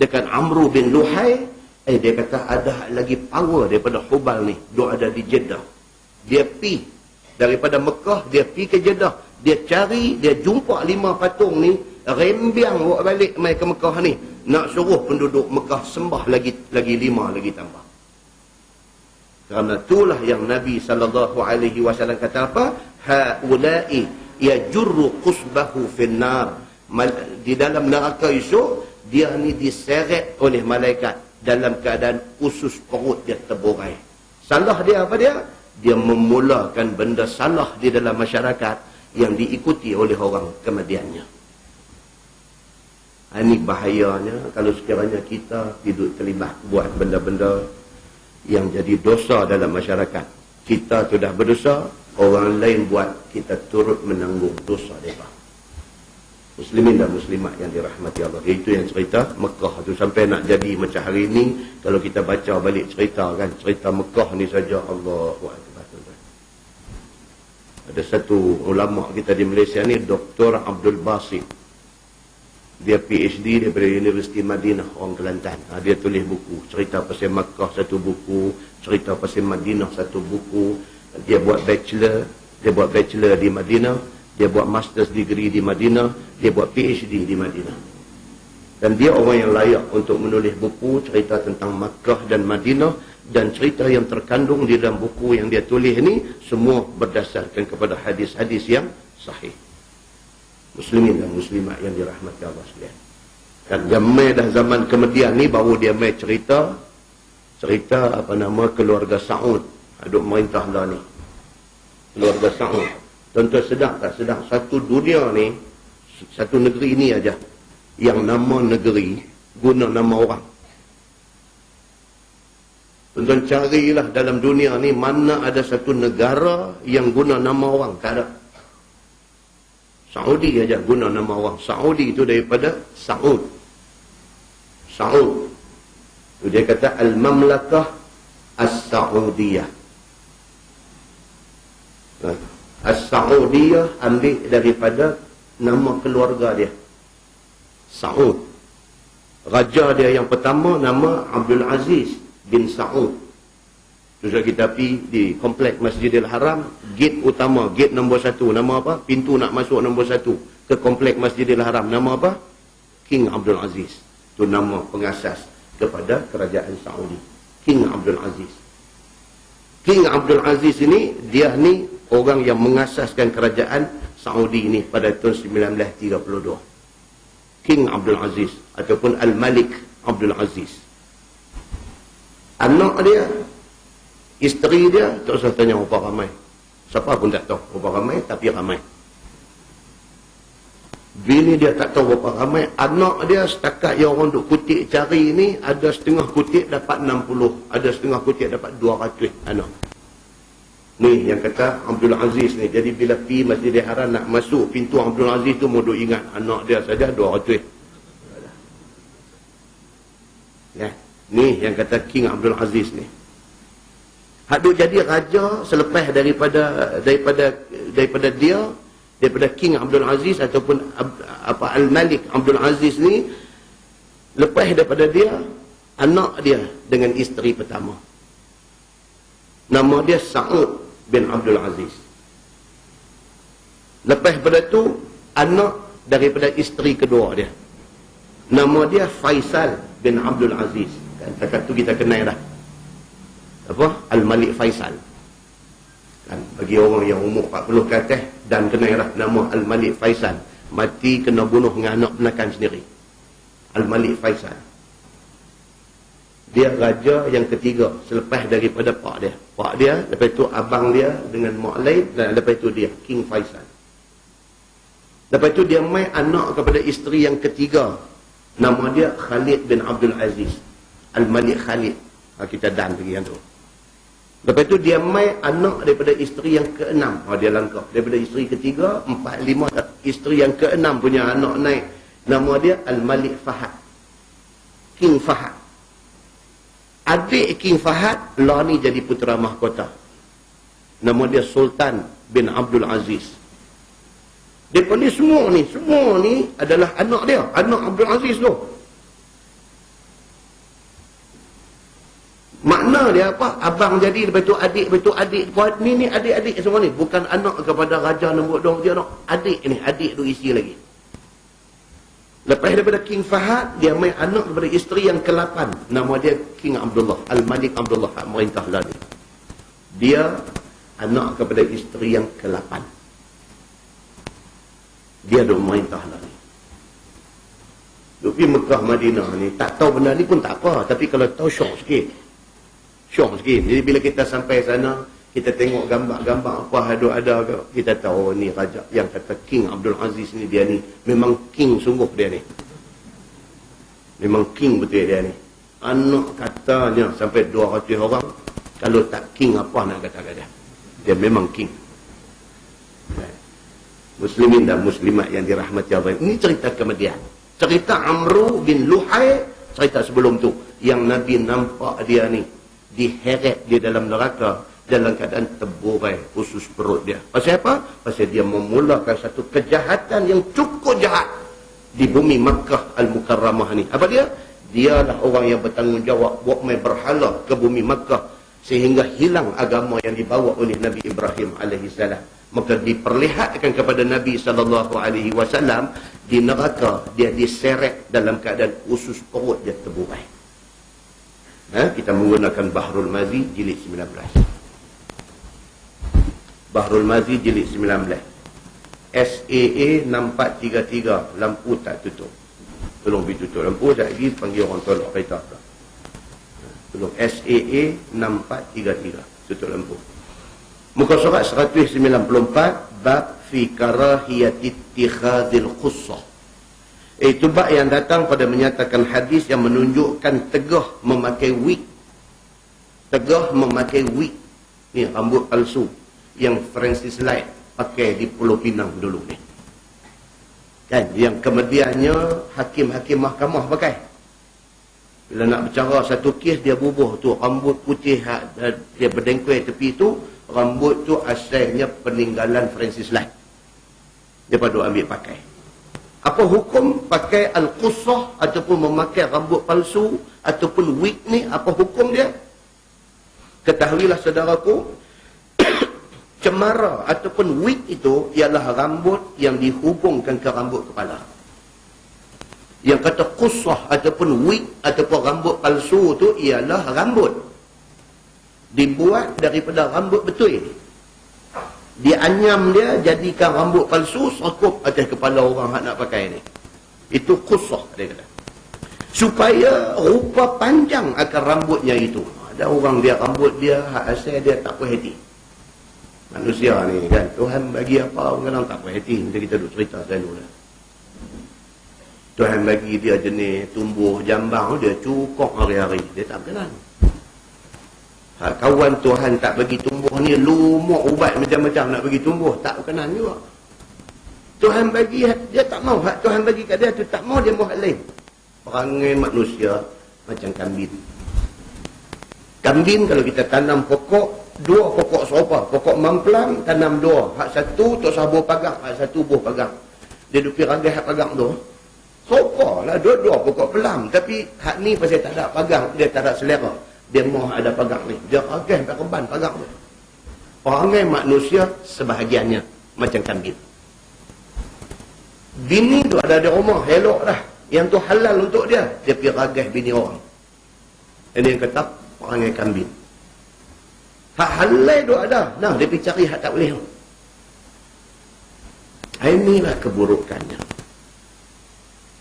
dekat Amru bin Luhai. Dia kata ada lagi power daripada Hubal ni. Dia ada di Jeddah. Dia pi daripada Mekah, dia pi ke Jeddah. Dia cari, dia jumpa 5 patung ni, rembiang bawa balik mai ke Mekah ni. Nak suruh penduduk Mekah sembah lagi 5 lagi tambah. Kerana itulah yang Nabi SAW kata apa? Haula'i yajurru qusbahu finnar. Di dalam neraka esok, dia ni diseret oleh malaikat dalam keadaan usus perut dia terburai. Salah dia apa dia? Dia memulakan benda salah di dalam masyarakat yang diikuti oleh orang kemudiannya. Ini bahayanya kalau sekiranya kita tidak terlibat buat benda-benda yang jadi dosa dalam masyarakat. Kita sudah berdosa, orang lain buat, kita turut menanggung dosa mereka. Muslimin dan muslimat yang dirahmati Allah. Itu yang cerita Mekah tu. Sampai nak jadi macam hari ini, kalau kita baca balik cerita kan, cerita Mekah ni saja, Allahu Akbar. Ada satu ulama kita di Malaysia ni, Dr. Abdul Basit. Dia PhD daripada Universiti Madinah, orang Kelantan. Dia tulis buku, cerita pasal Mekah satu buku, cerita pasal Madinah satu buku. Dia buat bachelor di Madinah, dia buat master's degree di Madinah, dia buat PhD di Madinah. Dan dia orang yang layak untuk menulis buku cerita tentang Makkah dan Madinah, dan cerita yang terkandung di dalam buku yang dia tulis ni semua berdasarkan kepada hadis-hadis yang sahih. Muslimin dan muslimat yang dirahmati Allah sekalian. Kan jamai dah zaman kemudian ni baru dia mai cerita apa nama keluarga Saud, aduk merintah dah ni. Keluarga Saud. Tuan-tuan sedang tak sedang satu dunia ni, satu negeri ni aja yang nama negeri guna nama orang. Tuan-tuan carilah dalam dunia ni mana ada satu negara yang guna nama orang. Tak ada. Saudi aja guna nama orang. Saudi itu daripada Saud. Saud. Itu dia kata Al-Mamlakah As-Saudiyah. As-Saudiyah ambil daripada nama keluarga dia. Saud. Raja dia yang pertama nama Abdul Aziz bin Saud. Sudah kita pergi di komplek Masjidil Haram, gate utama, gate nombor 1, nama apa? Pintu nak masuk nombor 1 ke komplek Masjidil Haram, nama apa? King Abdul Aziz. Itu nama pengasas kepada kerajaan Saudi. King Abdul Aziz. King Abdul Aziz ini, dia ni orang yang mengasaskan kerajaan Saudi ini pada tahun 1932. King Abdul Aziz ataupun Al-Malik Abdul Aziz. Anak dia, isteri dia, tak usah tanya berapa ramai. Siapa pun tak tahu berapa ramai, tapi ramai. Bini dia tak tahu berapa ramai. Anak dia setakat yang orang duk kutip cari ni, ada setengah kutip dapat 60, ada setengah kutip dapat 200 anak. Ni yang kata Abdul Aziz ni. Jadi bila pergi Masjidil Haram nak masuk pintu Abdul Aziz tu, mau duk ingat anak dia saja 200. Ya, ni yang kata King Abdul Aziz ni. Hak duk jadi raja selepas daripada King Abdul Aziz ataupun Al-Malik Abdul Aziz ni, lepas daripada dia, anak dia dengan isteri pertama. Nama dia Saud bin Abdul Aziz. Lepas pada tu, anak daripada isteri kedua dia. Nama dia Faisal bin Abdul Aziz. Kan, takat tu kita kenal dah. Apa? Al-Malik Faisal. Kan, bagi orang yang umur 40 ke atas dan kenal dah nama Al-Malik Faisal. Mati kena bunuh dengan anak penakan sendiri. Al-Malik Faisal. Dia raja yang ketiga selepas daripada pak dia. Pak dia, lepas itu abang dia dengan mak lain, dan lepas itu dia, King Faisal. Lepas itu dia mai anak kepada isteri yang ketiga. Nama dia Khalid bin Abdul Aziz. Al-Malik Khalid. Kita dan pergi yang tu. Lepas itu dia mai anak daripada isteri yang keenam. Dia langkah. Daripada isteri ketiga, 4, 5, isteri yang keenam punya anak naik. Nama dia Al-Malik Fahad. King Fahad. Adik King Fahad lah ni jadi putera mahkota. Nama dia Sultan bin Abdul Aziz. Mereka ni semua ni adalah anak dia, anak Abdul Aziz tu. Makna dia apa? Abang jadi, lepas tu adik, ni adik-adik semua ni. Bukan anak kepada raja nombor 2 dia nak. Adik ni, adik tu isi lagi. Lepas daripada King Fahad, dia main anak kepada isteri yang ke-8. Nama dia King Abdullah, Al-Malik Abdullah, merintah lah ni. Dia anak kepada isteri yang ke-8. Dia dah merintah lah ni. Tapi Mekah Madinah ni, tak tahu benda ni pun tak apa. Tapi kalau tahu syok sikit. syok sikit. Jadi bila kita sampai sana, kita tengok gambar-gambar apa ada ke, kita tahu ni raja yang kata King Abdul Aziz ni, dia ni memang king sungguh dia ni. Memang king betul dia ni. Anak katanya sampai 200 orang, kalau tak king apa nak kata dia? Dia memang king. Muslimin dan muslimat yang dirahmati Allah. Ini cerita kemudian. Cerita Amru bin Luhai, cerita sebelum tu, yang Nabi nampak dia ni diheret di dalam neraka dalam keadaan terburai usus perut dia. Pasal apa? Pasal dia memulakan satu kejahatan yang cukup jahat di bumi Makkah Al-Mukarramah ni. Apa dia? Dialah orang yang bertanggungjawab buat main berhala ke bumi Makkah sehingga hilang agama yang dibawa oleh Nabi Ibrahim alaihissalam. Maka diperlihatkan kepada Nabi SAW di neraka dia diseret dalam keadaan usus perut dia terburai. Kita menggunakan Bahrul Mazi jilid 19. Bahrul Mazi jilid 19. SAA 6433, lampu tak tutup. Tolong pergi tutup lampu, sekejap lagi panggil orang tolak kereta. Tolong SAA 6433, tutup lampu. Muka surat 194, bab fi karahiyati ittikhadil khussah. Itu bab yang datang pada menyatakan hadis yang menunjukkan tegah memakai wig. Tegah memakai wig. Ni rambut palsu yang Francis Light pakai di Pulau Pinang dulu ni. Kan, yang kemudiannya hakim-hakim mahkamah pakai. Bila nak bercara satu kes, dia bubuh tu rambut putih dia berdengkuai tepi tu, rambut tu asalnya peninggalan Francis Light. Dia pada ambil pakai. Apa hukum pakai al-qussah ataupun memakai rambut palsu ataupun wig ni? Apa hukum dia? Ketahuilah saudaraku, cemara ataupun wig itu ialah rambut yang dihubungkan ke rambut kepala. Yang kata qussah ataupun wig ataupun rambut palsu tu ialah rambut dibuat daripada rambut betul. Dianyam dia, jadikan rambut palsu, sekup atas kepala orang yang nak pakai ni. Itu qussah dia kata. Supaya rupa panjang akan rambutnya itu. Ada orang dia rambut dia, hak asal dia tak puas hati. Manusia ni kan, Tuhan bagi apa, orang tak puas hati. Macam kita duk cerita selalu lah. Tuhan bagi dia jenis tumbuh jambang, dia cukok hari-hari. Dia tak kenal. Kawan Tuhan tak bagi tumbuh ni, lumuk ubat macam-macam nak bagi tumbuh, tak berkenan juga. Tuhan bagi, dia tak mau. Hak Tuhan bagi kat dia tu tak mau, dia mau hak lain. Perangai manusia macam kambing. Kambing kalau kita tanam pokok, 2 pokok serupa. Pokok mamplang, tanam 2. Hak satu tu sabur pagang, hak satu buah pagang. Dia dupi ragai hak pagang tu. Serupa lah, 2 pokok pelam. Tapi hak ni pasal tak ada pagang, dia tak ada selera. Dia mahu ada pagang ni. Dia ragai sampai reban pagang tu. Perangai manusia sebahagiannya macam kambing. Bini tu ada di rumah, elok dah. Yang tu halal untuk dia. Dia pergi ragai bini orang. Ini yang kata perangai kambing. Hak halal tu ada. Nah, dia pergi cari hak tak boleh. Inilah keburukannya.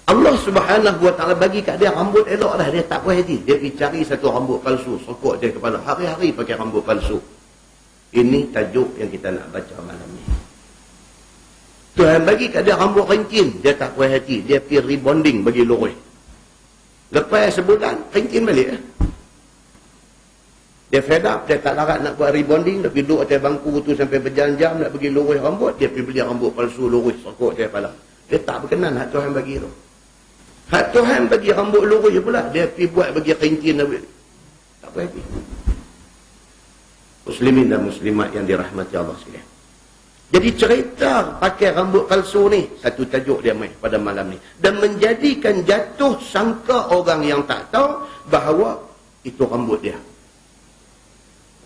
Allah Subhanahu wa ta'ala bagi kat dia rambut elok dah, dia tak puas hati. Dia pergi cari satu rambut palsu, sokok dia kepala. Hari-hari pakai rambut palsu. Ini tajuk yang kita nak baca malam ni. Tuhan bagi kat dia rambut ringkin, dia tak puas hati. Dia pergi rebonding bagi lurus. Lepas sebulan, ringkin balik. Dia fed up, dia tak larat nak buat rebonding, nak pergi duduk atas bangku tu sampai berjam-jam nak pergi lurus rambut, dia pergi beli rambut palsu lurus, sokok dia kepala. Dia tak berkenan hak Tuhan bagi tu. Hak Tuhan bagi rambut lurus pula, dia pergi buat bagi ringkin. Tak puas hati. Muslimin dan muslimat yang dirahmati Allah sekalian. Jadi cerita pakai rambut palsu ni, satu tajuk dia main pada malam ni. Dan menjadikan jatuh sangka orang yang tak tahu bahawa itu rambut dia.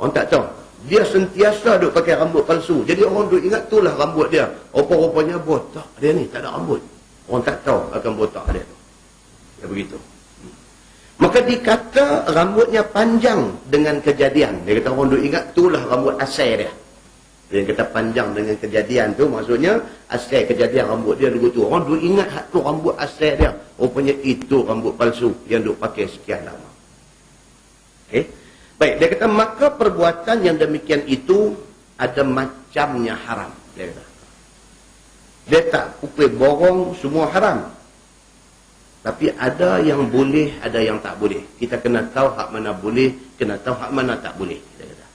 Orang tak tahu. Dia sentiasa duk pakai rambut palsu. Jadi orang duk ingat itulah rambut dia. Rupa-rupanya botak dia ni, tak ada rambut. Orang tak tahu akan botak dia tu. Ya begitu. Maka dikata rambutnya panjang dengan kejadian. Dia kata orang duk ingat itulah rambut asal dia. Dia kata panjang dengan kejadian tu maksudnya asal kejadian rambut dia dulu tu. Orang duk ingat hak tu rambut asal dia. Rupanya itu rambut palsu yang duk pakai sekian lama. Okey. Baik, dia kata maka perbuatan yang demikian itu ada macamnya haram. Dia kata. Dia tak pukul borong semua haram. Tapi ada yang boleh, ada yang tak boleh. Kita kena tahu hak mana boleh, kena tahu hak mana tak boleh. Dia kata.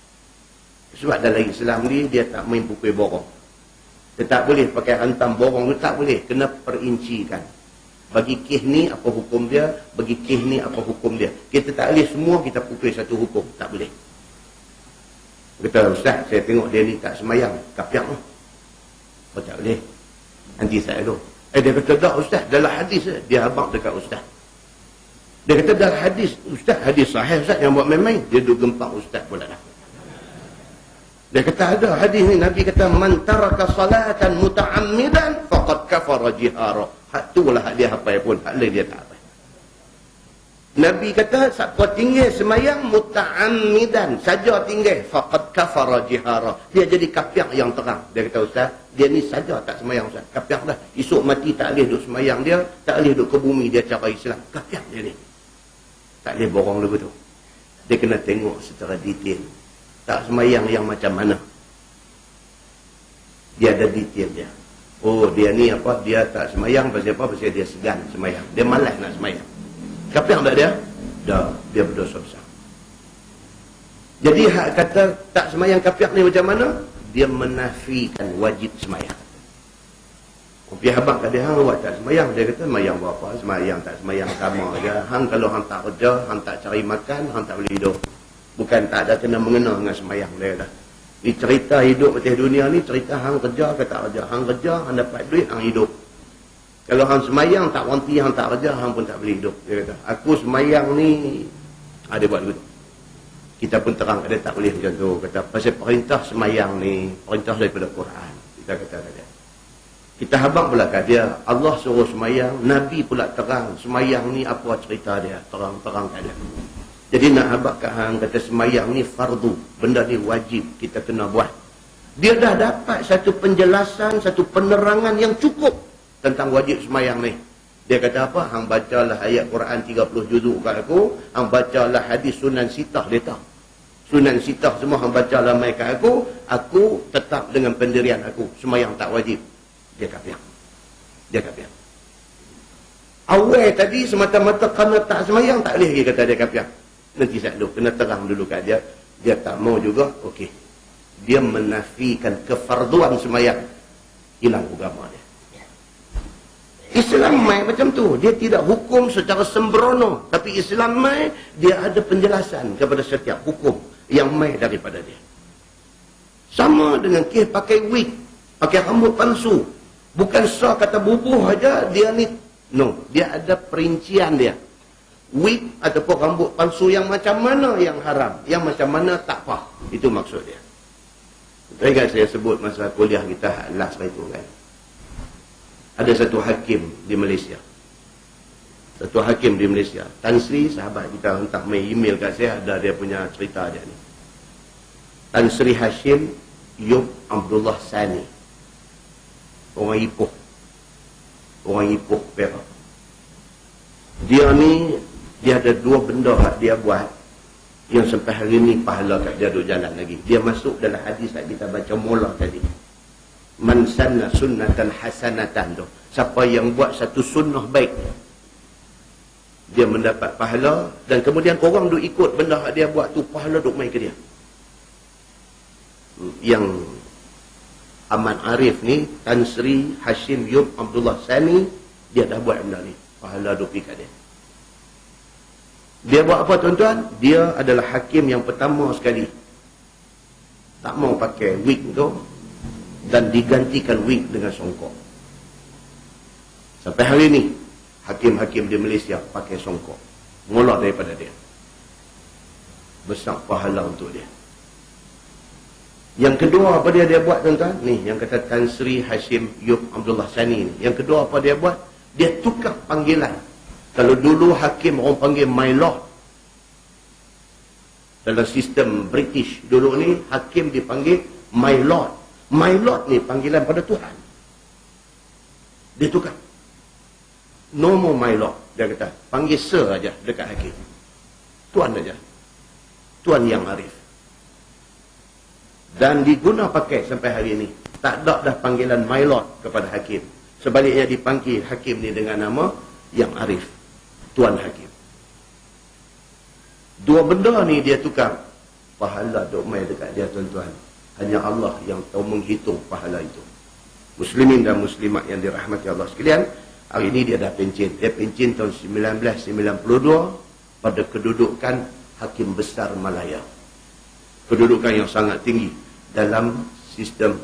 Sebab dalam Islam ni dia tak main pukul borong. Dia tak boleh pakai hantam borong tu, tak boleh. Kena perincikan. Bagi kes ni apa hukum dia, bagi kes ni apa hukum dia. Kita tak boleh semua kita pukul satu hukum. Tak boleh. Kata, Ustaz, saya tengok dia ni tak semayang. Kapiak tu. Oh, tak boleh. Nanti saya tu. Dia kata, tak Ustaz, dalam hadis dia abang dekat Ustaz. Dia kata, dalam hadis, Ustaz, hadis sahih Ustaz yang buat main-main. Dia duduk gempak Ustaz pula dah. Dia kata, ada hadis ni, Nabi kata, man taraka salatan muta'ammidan faqad kafara jihara. Hak tu lah hak dia hafal pun, hak lain dia tak hafal. Nabi kata, siapa tinggal semayang muta'ammidan, saja tinggal, faqad kafara jihara. Dia jadi kapiak yang terang. Dia kata, Ustaz, dia ni saja tak semayang Ustaz. Kapiak dah. Esok mati tak boleh duduk semayang dia, tak boleh duduk ke bumi dia cara Islam. Kapiak dia ni. Tak boleh borong lagu tu. Dia kena tengok secara detail. Tak semayang yang macam mana. Dia ada detail dia. Oh, dia ni apa? Dia tak semayang pasal apa? Pasal dia segan semayang. Dia malas nak semayang. Kapiak tak dia? Dah, dia berdosa besar. Jadi hak kata tak semayang kapiak ni macam mana? Dia menafikan wajib semayang. Kopi habang kat dia, hang buat tak semayang. Dia kata, semayang buat apa? Semayang tak semayang sama je. Hang kalau hang tak kerja, hang tak cari makan, hang tak boleh hidup. Bukan tak ada kena mengena dengan semayang. Dia kata, ni cerita hidup atas dunia ni, cerita hang kerja ke tak kerja. Hang kerja, hang dapat duit, hang hidup. Kalau hang semayang tak wanti, hang tak kerja, hang pun tak boleh hidup. Dia kata, aku semayang ni, dia buat begitu. Kita pun terang, dia tak boleh macam tu. Kata, pasal perintah semayang ni, perintah daripada Quran. Kita kata kat dia. Kita habang pula kat dia, Allah suruh semayang, Nabi pula terang, semayang ni apa cerita dia, terang-terang kat dia. Jadi nak habang kat hang, kata semayang ni fardu, benda ni wajib, kita kena buat. Dia dah dapat satu penjelasan, satu penerangan yang cukup tentang wajib semayang ni. Dia kata apa? Hang bacalah ayat Quran 30 juzuk kat aku, hang bacalah hadis Sunan Sitah, dia tahu. Sunan Sitah semua hang bacalah mai kat aku tetap dengan pendirian aku, semayang tak wajib. Dia kapiak. Dia kapiak. Awal tadi semata-mata kerana tak semayang tak boleh lagi kata dia kapiak. Nanti saya dulu kena terang dulu kat dia. Dia tak mau juga, okey. Dia menafikan kefarduan semayang. Hilang agama dia. Islam mai macam tu. Dia tidak hukum secara sembrono. Tapi Islam mai, dia ada penjelasan kepada setiap hukum yang mai daripada dia. Sama dengan kes pakai wig, pakai rambut palsu. Bukan sah kata bubuh aja dia ni. No, dia ada perincian dia. Wig ataupun rambut palsu yang macam mana yang haram, yang macam mana tak apa. Itu maksud dia. Ingat saya sebut masa kuliah kita last itu kan. Ada satu hakim di Malaysia. Satu hakim di Malaysia. Tan Sri, sahabat kita hantar mail email kat saya, ada dia punya cerita dia ni. Tan Sri Hashim Yub Abdullah Sani. Orang Ipoh. Orang Ipoh Perak. Dia ni, dia ada dua benda dia buat yang sampai hari ni pahala kat dia duduk jalan lagi. Dia masuk dalam hadis yang kita baca mula tadi. Man sanna sunnatan hasanatan tu. Siapa yang buat satu sunnah baik, dia mendapat pahala, dan kemudian korang duk ikut benda yang dia buat tu, pahala duk main ke dia. Yang Ahmad Arif ni, Tan Sri Hashim Yub Abdullah Sani, dia dah buat benda ni, pahala duk pergi kat dia. Dia buat apa tuan-tuan? Dia adalah hakim yang pertama sekali tak mau pakai wig tu dan digantikan wig dengan songkok. Sampai hari ni hakim-hakim di Malaysia pakai songkok. Mula daripada dia. Besar pahala untuk dia. Yang kedua apa dia buat tuan-tuan? Ni yang kata Tan Sri Hashim Yub Abdullah Sani ni. Yang kedua apa dia buat? Dia tukar panggilan. Kalau dulu hakim orang panggil my lord. Dalam sistem British dulu ni hakim dipanggil my lord. My lord ni panggilan pada Tuhan. Dia tukar. No more my lord. Dia kata, panggil sir aja dekat hakim. Tuan aja. tuan yang arif. Dan diguna pakai sampai hari ini. Tak ada dah panggilan my lord kepada hakim. Sebaliknya dipanggil hakim ni dengan nama yang arif, tuan hakim. Dua benda ni dia tukar. Pahala duk mai dekat dia, tuan-tuan. Hanya Allah yang tahu menghitung pahala itu. Muslimin dan muslimat yang dirahmati Allah sekalian, hari ini dia dah pencen. Dia pencen tahun 1992 pada kedudukan Hakim Besar Malaya. Kedudukan yang sangat tinggi dalam sistem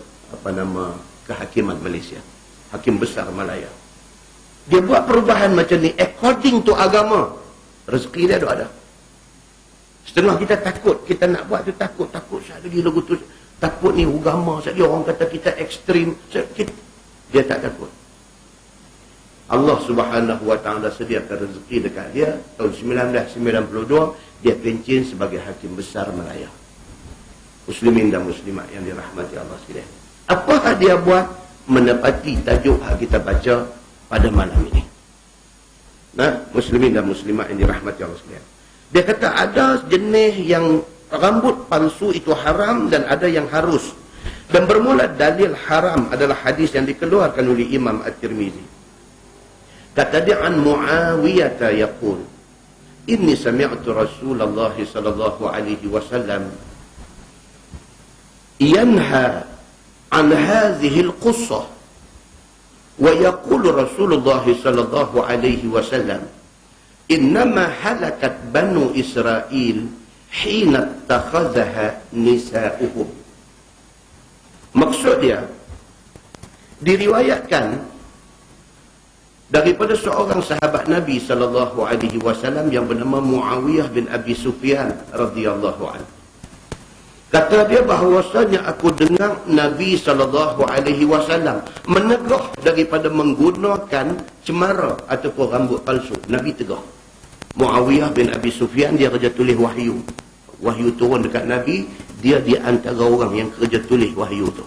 kehakiman Malaysia. Hakim Besar Malaya. Dia buat perubahan macam ni according to agama. Rezeki dia ada. Setengah kita takut, kita nak buat tu takut sekali lagi lagu tu. Takut ni agama sekali orang kata kita ekstrim. Dia tak takut. Allah Subhanahu Wa Taala sediakan rezeki dekat dia. Tahun 1992 dia pencen sebagai Hakim Besar Malaya. Muslimin dan muslimat yang dirahmati Allah sekalian. Apa dia buat menepati tajuk yang kita baca pada malam ini? Nah, muslimin dan muslimat yang dirahmati Allah sekalian. Dia kata ada jenis yang rambut palsu itu haram dan ada yang harus. Dan bermula dalil haram adalah hadis yang dikeluarkan oleh Imam At-Tirmizi. Kata dia an Muawiyah yaqul, inni sami'tu Rasulullah sallallahu alaihi wasallam yanha an hadhihi al-qussah wa yaqulu Rasulullah sallallahu alaihi wasallam innama halakat banu Israel hina takhadhaha nisa'uhum. Maksud dia, diriwayatkan daripada seorang sahabat Nabi sallallahu alaihi wasallam yang bernama Muawiyah bin Abi Sufyan radhiyallahu anhu. Kata dia bahawasanya aku dengar Nabi sallallahu alaihi wasallam menegur daripada menggunakan cemara ataupun rambut palsu. Nabi tegur. Muawiyah bin Abi Sufyan dia kerja tulis wahyu. Wahyu turun dekat Nabi, dia di antara orang yang kerja tulis wahyu tu.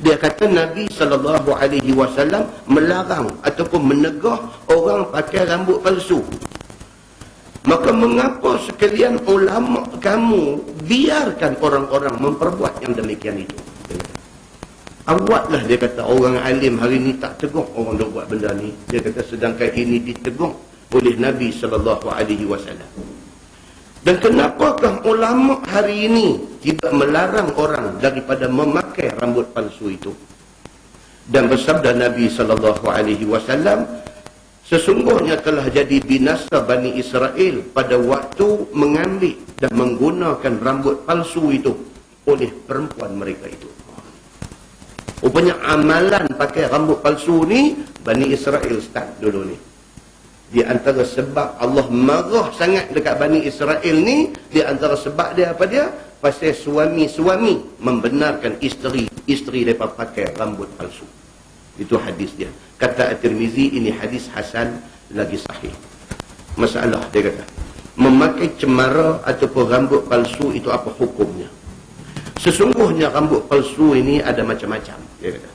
Dia kata Nabi sallallahu alaihi wasallam melarang ataupun menegur orang pakai rambut palsu. Maka mengapa sekalian ulama kamu biarkan orang-orang memperbuat yang demikian itu? Awatlah, dia kata, orang alim hari ni tak tegur orang dok buat benda ni. Dia kata sedangkan ini ditegur oleh Nabi sallallahu alaihi wasallam. Dan kenapakah ulama hari ini tidak melarang orang daripada memakai rambut palsu itu? Dan bersabda Nabi sallallahu alaihi wasallam, sesungguhnya telah jadi binasa Bani Israel pada waktu mengambil dan menggunakan rambut palsu itu oleh perempuan mereka itu. Rupanya amalan pakai rambut palsu ni Bani Israel start dulu ni. Di antara sebab Allah marah sangat dekat Bani Israel ni, di antara sebab dia apa dia? Pasal suami-suami membenarkan isteri mereka pakai rambut palsu. Itu hadis dia. Kata At-Tirmizi, ini hadis hasan lagi sahih. Masalah dia kata, memakai cemara ataupun rambut palsu itu apa hukumnya? Sesungguhnya rambut palsu ini ada macam-macam, dia kata.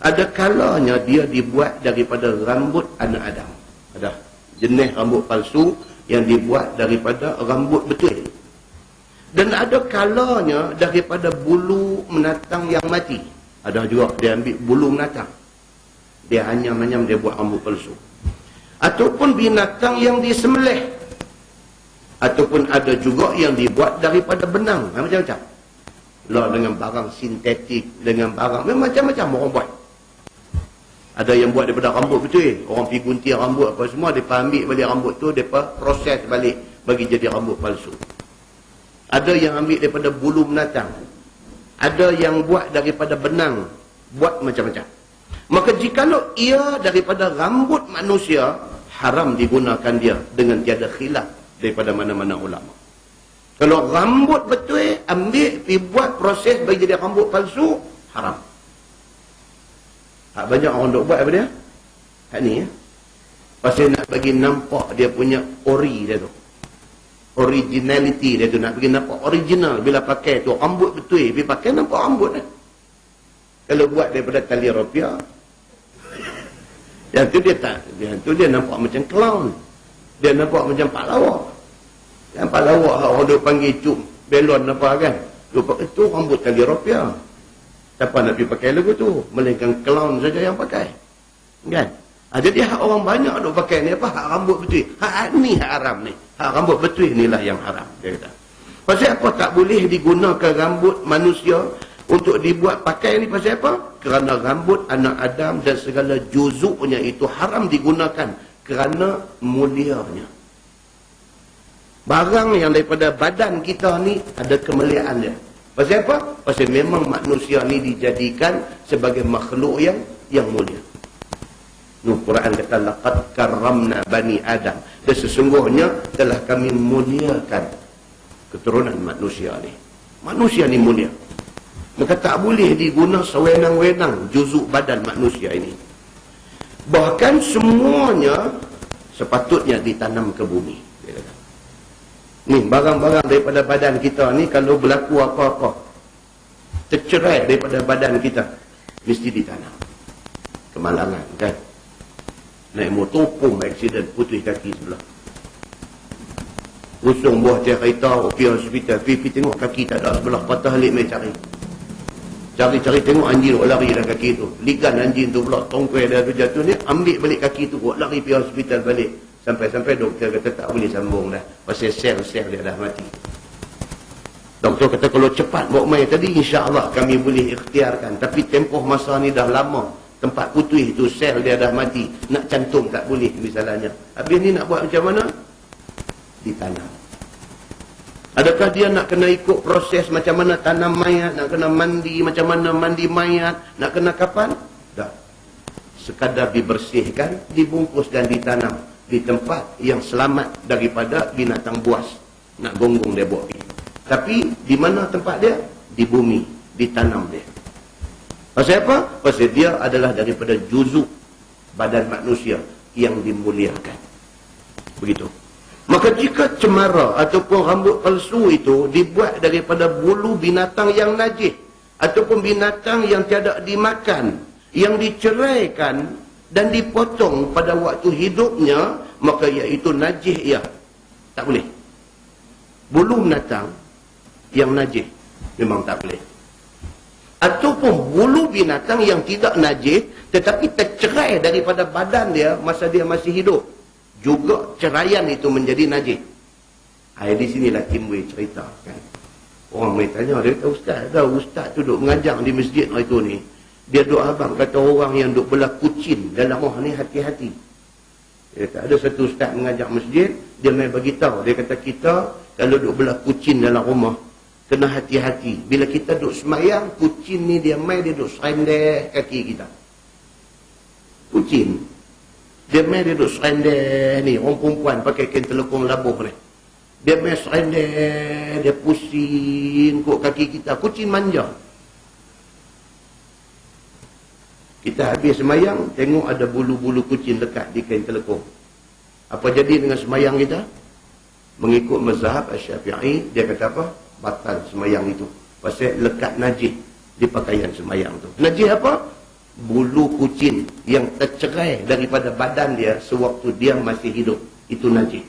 Ada kalanya dia dibuat daripada rambut anak Adam. Ada jenis rambut palsu yang dibuat daripada rambut betul. Dan ada kalanya daripada bulu menatang yang mati. Ada juga dia ambil bulu menatang, dia anyam-anyam, dia buat rambut palsu. Ataupun binatang yang disembelih. Ataupun ada juga yang dibuat daripada benang. Macam-macam. Lah dengan barang sintetik, dengan barang macam-macam orang buat. Ada yang buat daripada rambut betul. Orang pergi gunting rambut apa semua, mereka ambil balik rambut tu, mereka proses balik bagi jadi rambut palsu. Ada yang ambil daripada bulu binatang. Ada yang buat daripada benang. Buat macam-macam. Maka jikalau ia daripada rambut manusia, haram digunakan dia dengan tiada khilaf daripada mana-mana ulama. Kalau rambut betul, ambil, pergi buat proses bagi jadi rambut palsu, haram. Tak banyak orang duk buat apa dia? Hak ni ya. Pasal nak bagi nampak dia punya ori dia tu. Originality dia tu, nak bagi nampak original. Bila pakai tu rambut betul, bila pakai nampak rambut dia. Kalau buat daripada tali rupiah, yang tu dia tak, yang tu dia nampak macam clown. Dia nampak macam Pak Lawak. Yang Pak Lawak orang duk panggil belon apa kan. Lupa itu rambut kali rupiah. Siapa nak pergi pakai lagu tu? Melainkan clown saja yang pakai. Kan? Jadi hak orang banyak duk pakai ni apa? Hak rambut betul. Hak ni hak haram ni. Hak rambut betul inilah yang haram. Dia kata. Pasal apa tak boleh digunakan rambut manusia untuk dibuat pakai ni? Pasal apa? Kerana rambut anak Adam dan segala juzuknya itu haram digunakan kerana mulianya. Barang yang daripada badan kita ni ada kemuliaan dia. Pasal apa? Pasal memang manusia ni dijadikan sebagai makhluk yang mulia. Quran kata laqad karramna bani Adam. Dan sesungguhnya telah kami muliakan keturunan manusia ni. Manusia ni mulia. Maka tak boleh diguna sewenang-wenang juzuk badan manusia ini. Bahkan semuanya sepatutnya ditanam ke bumi. Ni barang-barang daripada badan kita ni kalau berlaku apa-apa tercerai daripada badan kita mesti ditanam. Kemalangan kan. Naik motor pun aksiden putih kaki sebelah. Usung buah tiap kereta pergi hospital, pergi tengok kaki tak ada sebelah, patah alik mai cari. Cari-cari tengok anjing lari dah kaki tu. Ligan anjing tu pula tongkai dah tu jatuh ni, ambil balik kaki tu, lari pergi hospital balik. Sampai-sampai doktor kata tak boleh sambung dah. Pasal sel-sel dia dah mati. Doktor kata kalau cepat bawa mai tadi insya-Allah kami boleh ikhtiarkan. Tapi tempoh masa ni dah lama. Tempat putih tu sel dia dah mati. Nak cantum tak boleh misalnya. Habis ni nak buat macam mana? Ditanam. Adakah dia nak kena ikut proses macam mana tanam mayat, nak kena mandi, macam mana mandi mayat, nak kena kapan? Tak. Sekadar dibersihkan, dibungkus dan ditanam di tempat yang selamat daripada binatang buas nak gonggong dia bawa pergi. Tapi di mana tempat dia? Di bumi, ditanam dia. Pasal apa? Pasal dia adalah daripada juzuk badan manusia yang dimuliakan. Begitu. Maka jika cemara ataupun rambut palsu itu dibuat daripada bulu binatang yang najis ataupun binatang yang tiada dimakan, yang diceraikan dan dipotong pada waktu hidupnya, maka iaitu najis ia. Tak boleh. Bulu binatang yang najis memang tak boleh. Ataupun bulu binatang yang tidak najis tetapi tercerai daripada badan dia masa dia masih hidup, juga ceraian itu menjadi najis. Di sinilah timbul cerita kan. Orang mai tanya, dia kata ustaz tu duk mengajar di masjid hari tu ni. Dia duk abang kata orang yang duk belah kucing dalam rumah ni hati-hati. Dia kata ada satu ustaz mengajar masjid, dia mai bagi tahu, dia kata kita kalau duk belah kucing dalam rumah kena hati-hati. Bila kita duk semayang, kucing ni dia mai dia duk serendeh kaki kita. Kucing dia mai dia duk serendeh ni, orang perempuan pakai kain telekung labuh ni. Dia mai serendeh, dia pusing kok kaki kita. Kucing manja. Kita habis semayang, tengok ada bulu-bulu kucing lekat di kain telekung. Apa jadi dengan semayang kita? Mengikut mazhab Asy-Syafi'i, dia kata apa? Batal semayang itu. Pasal lekat najis di pakaian semayang tu. Najis apa? Bulu kucing yang tercerai daripada badan dia sewaktu dia masih hidup. Itu najis.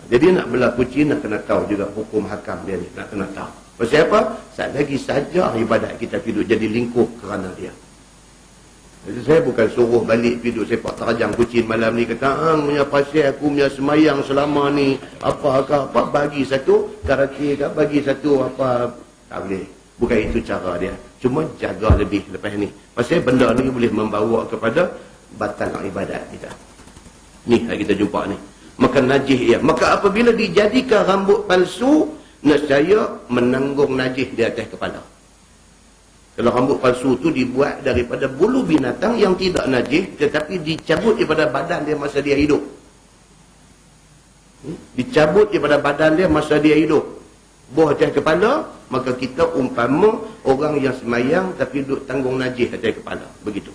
Jadi nak belah kucing, nak kena tahu juga hukum hakam dia ni. Nak kena tahu. Pasal apa? Saat lagi saja ibadat kita hidup jadi lingkup kerana dia. Jadi saya bukan suruh balik hidup sepak terajang kucing malam ni. Kata, punya pasal aku punya semayang selama ni. Apa, bagi satu karate, bagi satu apa. Tak boleh. Bukan itu cara dia. Cuma jaga lebih lepas ni. Pasal benda ni boleh membawa kepada batal ibadat kita. Ni yang kita jumpa ni. Maka najis ia. Maka apabila dijadikan rambut palsu, nescaya menanggung najis di atas kepala. Kalau rambut palsu tu dibuat daripada bulu binatang yang tidak najis tetapi dicabut daripada badan dia masa dia hidup. Dicabut daripada badan dia masa dia hidup. Buah atas kepala, maka kita umpama orang yang semayang tapi duduk tanggung najis atas kepala. Begitu.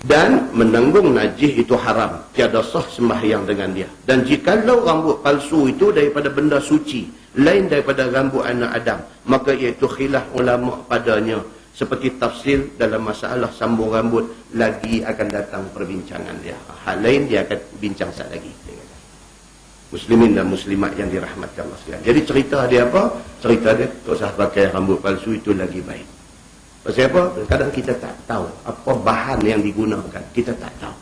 Dan menanggung najis itu haram. Tiada sah sembahyang dengan dia. Dan jikalau rambut palsu itu daripada benda suci, lain daripada rambut anak Adam, maka iaitu khilaf ulama padanya. Seperti tafsir dalam masalah sambung rambut, lagi akan datang perbincangan dia. Hal lain dia akan bincang sekali lagi. Muslimin dan muslimat yang dirahmati Allah sekalian. Jadi cerita dia apa? Cerita dia tak usah pakai rambut palsu, itu lagi baik. Pasal apa? Kadang kita tak tahu apa bahan yang digunakan. Kita tak tahu.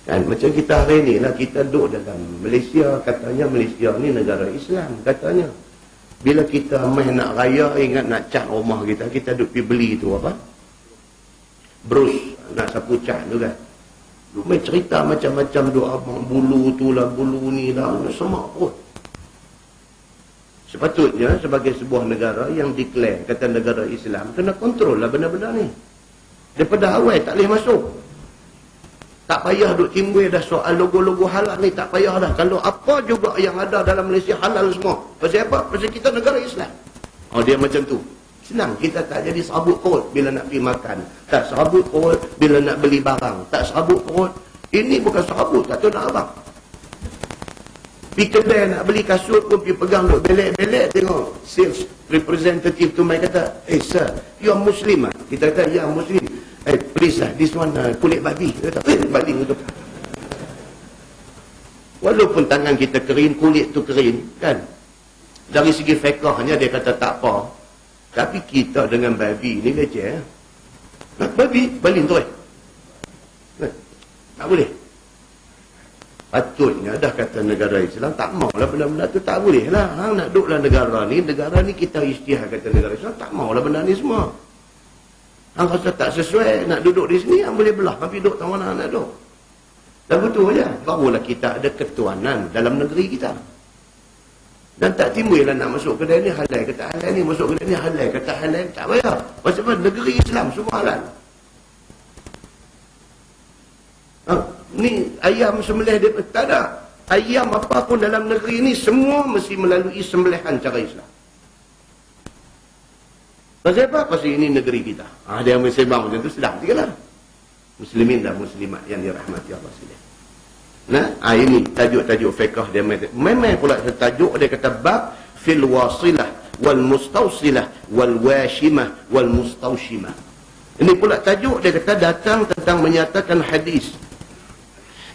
Kan? Macam kita hari ni lah, kita duduk dalam Malaysia, katanya Malaysia ni negara Islam, katanya. Bila kita main nak raya, ingat nak cat rumah kita, kita duduk pergi beli tu apa? Brus, nak sapu cat tu kan. Main cerita macam-macam doa abang, bulu tu lah, bulu ni lah, semak pun. Sepatutnya sebagai sebuah negara yang declare kata negara Islam, kena kontrol lah benda-benda ni. Daripada awal tak boleh masuk. Tak payah duk timbul dah soal logo-logo halal ni, tak payah dah. Kalau apa juga yang ada dalam Malaysia halal semua. Pasal apa? Pasal kita negara Islam. Oh, dia macam tu. Senang, kita tak jadi serabut perut bila nak pergi makan. Tak serabut perut bila nak beli barang. Tak serabut perut. Ini bukan serabut, tak tahu nak abang. Pergi kedai nak beli kasut pun pergi pegang duk belek-belek, tengok sales representative tu mai kata, sir, you are Muslim ah? Kita kata, ya Muslim. Please lah, this one kulit babi. Dia kata, babi tu. Walaupun tangan kita kering, kulit tu kering, kan? Dari segi fiqahnya dia kata tak apa. Tapi kita dengan babi ni leceh. Babi, balin tu tak boleh. Patutnya dah kata negara Islam, tak maulah benda-benda tu, tak boleh lah. Nak duduklah negara ni kita isytihar kata negara Islam, tak maulah benda ni semua. Hang rasa tak sesuai nak duduk di sini, hang boleh belah, tapi duduk tak mana nak duduk. Dan betul je, barulah kita ada ketuanan dalam negeri kita. Dan tak timbul lah nak masuk kedai ni halal, kata halal ni, masuk kedai ni halal, kata halal, tak payah. Pasal apa? Negeri Islam semua halal. Ni ayam sembelih dia, tak ada. Ayam apa pun dalam negeri ni semua mesti melalui sembelihan cara Islam. Pasal apa? Pasal ini negeri kita. Dia yang sembang macam tu, sedang juga lah. Muslimin dan muslimat yang dirahmati Allah sekalian. Nah, ini tajuk-tajuk fiqh dia. Memang pula tajuk dia kata bab fil wasilah wal mustausilah wal washimah wal mustaushimah. Ini pula tajuk dia kata datang tentang menyatakan hadis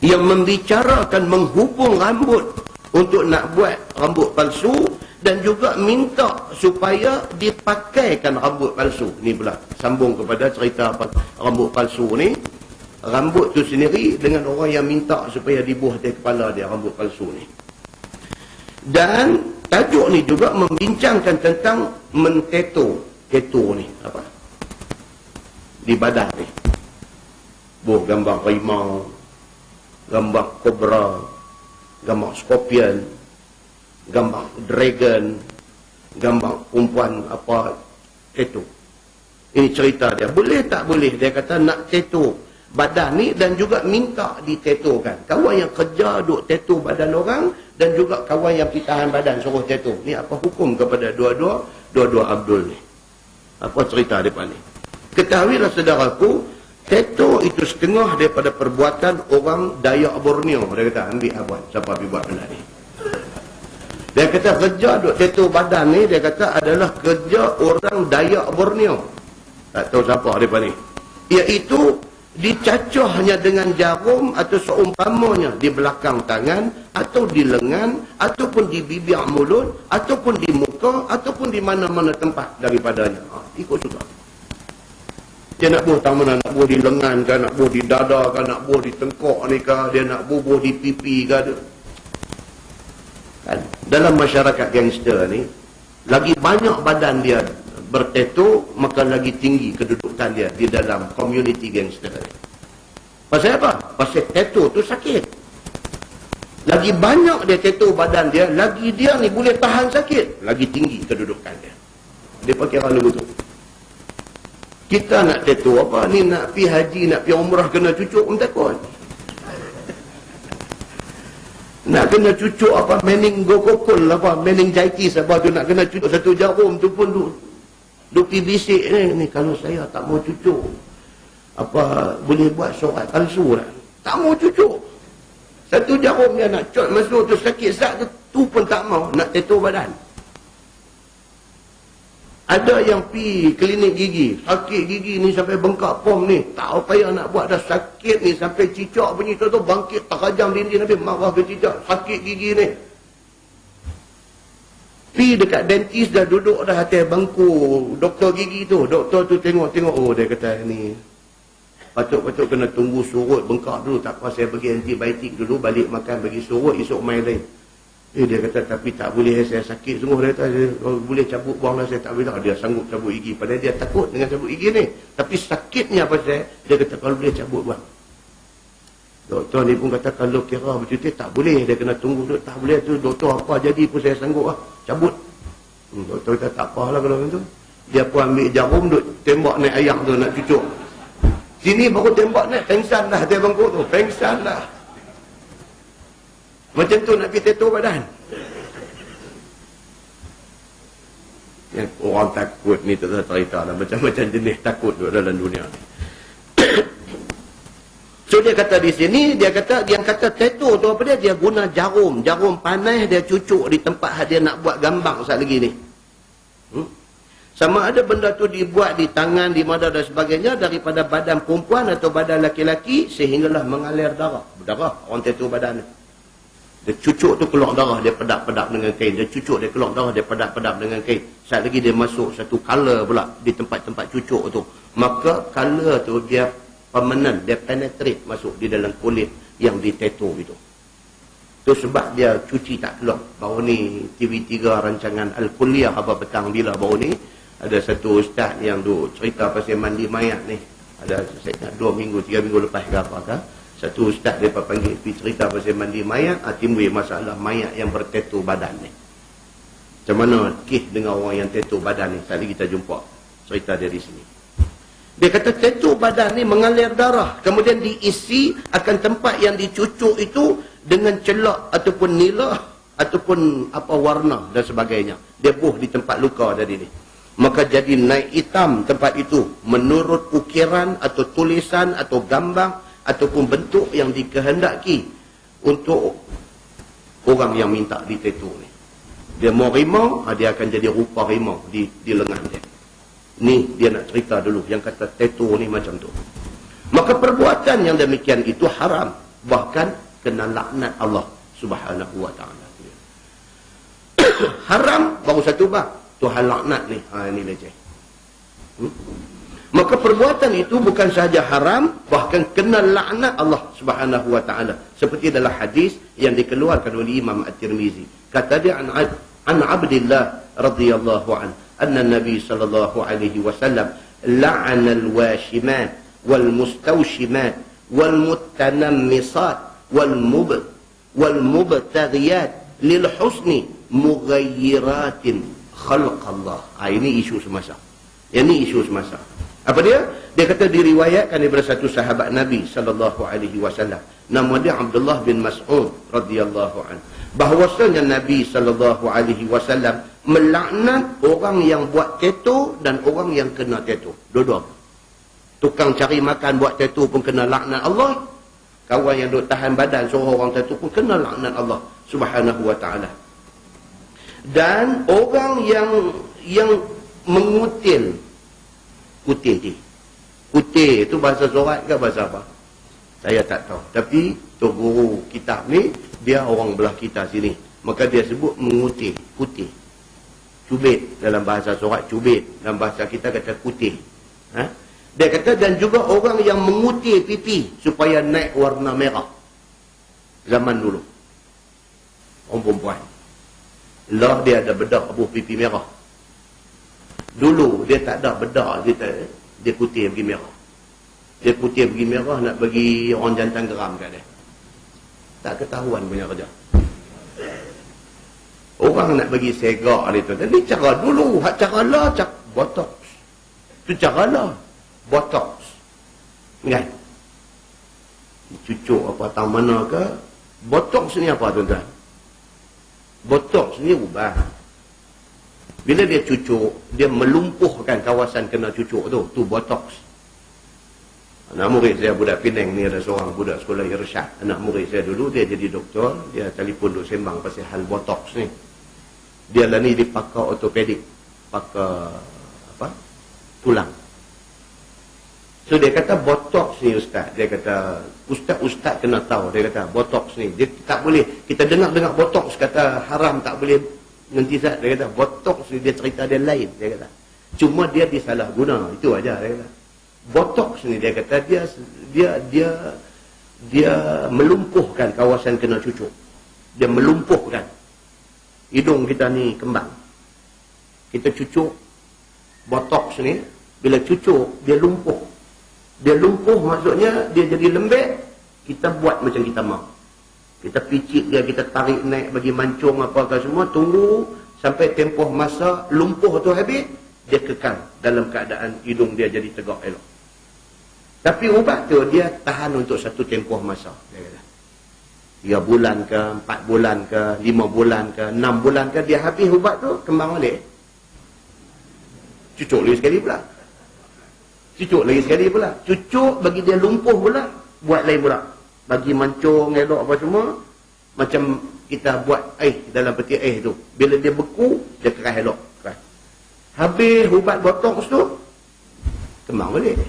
yang membicarakan menghubung rambut untuk nak buat rambut palsu dan juga minta supaya dipakaikan rambut palsu. Ni pula sambung kepada cerita apa rambut palsu ni. Rambut tu sendiri dengan orang yang minta supaya dibuah dari kepala dia rambut palsu ni. Dan tajuk ni juga membincangkan tentang menteto. Teto ni apa? Di badan ni. Buah gambar harimau, gambar kobra, gambar scorpion, gambar dragon, gambar perempuan apa, tattoo. Ini cerita dia. Boleh tak boleh? Dia kata nak tattoo badan ni dan juga minta ditetokan. Kawan yang kerja duk tattoo badan orang dan juga kawan yang pitahan badan suruh tattoo. Ni apa hukum kepada dua-dua Abdul ni? Apa cerita depan ni? Ketahuilah saudaraku, tattoo itu setengah daripada perbuatan orang Dayak Borneo. Dia kata ambil abang siapa pergi buat benda ni. Dia kata kerja duk tattoo badan ni, dia kata adalah kerja orang Dayak Borneo. Tak tahu siapa depan ni. Iaitu dicacahnya dengan jarum atau seumpamanya di belakang tangan atau di lengan ataupun di bibir mulut ataupun di muka ataupun di mana-mana tempat daripadanya. Ikut suka. Dia nak buah tang mana, nak buah di lengan ke, nak buah di dada ke, nak buah di tengkok ni ke, dia nak buah di pipi ke. Kan? Dalam masyarakat gangster ni, lagi banyak badan dia bertattoo, maka lagi tinggi kedudukan dia di dalam community gangster ni. Pasal apa? Pasal tattoo tu sakit. Lagi banyak dia tattoo badan dia, lagi dia ni boleh tahan sakit, lagi tinggi kedudukan dia. Dia pakai lagu tu. Kita nak tattoo apa? Ni nak pergi haji, nak pergi umrah kena cucuk pun takut. Nak kena cucuk apa? Meningokokul apa? Meningitis apa tu, nak kena cucuk satu jarum tu pun duk pergi bisik ni. Kalau saya tak mau cucuk, apa boleh buat surat palsu lah. Tak mau cucuk. Satu jarum dia nak cot masuk tu sakit zat tu pun tak mau. Nak tattoo badan. Ada yang pi klinik gigi, sakit gigi ni sampai bengkak pom ni, tak payah nak buat dah, sakit ni sampai cicak bunyi tu bangkit tajam dinding Nabi, marah ke cicak, sakit gigi ni. Pi dekat dentist dah duduk dah atas bangku doktor gigi tu, doktor tu tengok, oh dia kata ni patut kena tunggu surut bengkak dulu, tak apa saya bagi antibiotik dulu, balik makan bagi surut, esok main lain. Dia kata tapi tak boleh, saya sakit sungguh. Dia kata kalau boleh cabut buanglah, saya tak boleh. Dia sanggup cabut gigi, padahal dia takut dengan cabut gigi ni, tapi sakitnya pasal dia kata kalau boleh cabut buang. Doktor ni pun kata kalau kira betul-betul tak boleh, dia kena tunggu dulu. Tak boleh tu doktor, apa jadi pun saya sanggup lah, cabut. Doktor kata tak apalah kalau macam tu. Dia pun ambil jarum duk tembak naik ayam tu nak cucuk. Sini baru tembak naik, pengsan dah dia bangkuk tu, pengsan dah. Macam tu nak pergi tattoo badan. Yang orang takut ni tak cerita lah, macam-macam jenis takut dalam dunia ni. So dia kata di sini, dia kata tattoo tu apa dia? Dia guna jarum panas, dia cucuk di tempat dia nak buat gambar saat lagi ni. Sama ada benda tu dibuat di tangan, di mana dan sebagainya, daripada badan perempuan atau badan laki-laki, sehinggalah mengalir darah. Berdarah orang tattoo badan ni. Dia cucuk tu keluar darah, dia pedap-pedap dengan kain. Dia cucuk, dia keluar darah, dia pedap-pedap dengan kain. Saat lagi dia masuk satu color pula di tempat-tempat cucuk tu. Maka color tu dia permanent, dia penetrate masuk di dalam kulit yang di tattoo itu. Tu sebab dia cuci tak keluar. Baru ni TV3 rancangan Al-Kuliah apa petang bila baru ni, ada satu ustaz yang duk cerita pasal mandi mayat ni. Ada saya ingat 2 minggu, 3 minggu lepas ke apa ke. Satu ustaz dia panggil pergi cerita pasal mandi mayat, timbul masalah mayat yang bertattoo badan ni. Macam mana kes dengan orang yang tattoo badan ni? Tadi kita jumpa cerita dia di sini. Dia kata tattoo badan ni mengalir darah, kemudian diisi akan tempat yang dicucuk itu dengan celak ataupun nila ataupun apa warna dan sebagainya. Dia buh di tempat luka tadi ni. Maka jadi naik hitam tempat itu menurut ukiran atau tulisan atau gambar ataupun bentuk yang dikehendaki untuk orang yang minta di tattoo ni. Dia mau rimau, dia akan jadi rupa rimau di lengan dia. Ni dia nak cerita dulu yang kata tattoo ni macam tu. Maka perbuatan yang demikian itu haram, bahkan kena laknat Allah Subhanahu wa taala. Haram baru satu bab, Tuhan laknat ni. Ini leceh. Maka perbuatan itu bukan sahaja haram, bahkan kena laknat Allah Subhanahu wa taala. Seperti dalam hadis yang dikeluarkan oleh Imam At-Tirmizi. Kata dia an Abdillah radhiyallahu an, anna Nabi sallallahu alaihi wasallam la'ana al-washimat wal mustawshimat wal mutanammisat wal mubtaghiyat lil husni mughayyiratin khalq Allah. Ini isu semasa. Ini isu semasa. Apa dia? Dia kata diriwayatkan daripada satu sahabat Nabi sallallahu alaihi wasallam, nama dia Abdullah bin Mas'ud radhiyallahu an, bahwasanya Nabi sallallahu alaihi wasallam melaknat orang yang buat tattoo dan orang yang kena tattoo. Dua-dua. Tukang cari makan buat tattoo pun kena laknat Allah. Kawan yang duk tahan badan suruh orang tattoo pun kena laknat Allah Subhanahu wa taala. Dan orang yang mengutil kutil itu bahasa Sorat ke bahasa apa? Saya tak tahu. Tapi Tok Guru kitab ni, dia orang belah kita sini. Maka dia sebut mengutil, kutil. Cubit dalam bahasa Sorat, cubit. Dalam bahasa kita kata kutil. Dia kata dan juga orang yang mengutil pipi supaya naik warna merah. Zaman dulu. Orang perempuan. Lah dia ada bedak abuh pipi merah. Dulu dia tak ada bedak, dia putih pergi merah. Dia putih pergi merah nak bagi orang jantan geram kat dia. Tak ketahuan punya kerja. Orang nak bagi segak dia tu. Dan ni cara dulu, cara lah botox. Tu cara lah botox. Kan? Cucuk apa tahu mana ke? Botox ni apa tuan-tuan? Botox ni ubah. Bila dia cucuk, dia melumpuhkan kawasan kena cucuk tu botox. Anak murid saya budak Penang ni, ada seorang budak sekolah Irsyad. Anak murid saya dulu dia jadi doktor, dia telefon duk sembang pasal hal botox ni. Dia lah ni dipakai ortopedik, pakai apa? Tulang. So dia kata botox ni ustaz, dia kata ustaz kena tahu, dia kata botox ni dia tak boleh, kita dengar botox kata haram, tak boleh nanti Zat, dia kata botox ni dia cerita dia lain, dia kata cuma dia disalah guna, itu aja dia kata. Botox ni dia kata dia melumpuhkan kawasan kena cucuk, dia melumpuhkan hidung kita ni kembang, kita cucuk botox ni, bila cucuk dia lumpuh. Dia lumpuh maksudnya dia jadi lembek, kita buat macam kita mau. Kita picit dia, kita tarik naik bagi mancung apakah semua, tunggu sampai tempoh masa lumpuh tu habis, dia kekal dalam keadaan hidung dia jadi tegak elok. Tapi ubat tu dia tahan untuk satu tempoh masa. Dia kata 3 bulan ke, 4 bulan ke, 5 bulan ke, 6 bulan ke, dia habis ubat tu, kembang balik. Cucuk lagi sekali pula. Cucuk lagi sekali pula. Cucuk bagi dia lumpuh pula, buat lain pula. Bagi mancung elok apa semua, macam kita buat air dalam peti air tu. Bila dia beku, dia keras elok. Keras. Habis ubat botox tu, kembang balik.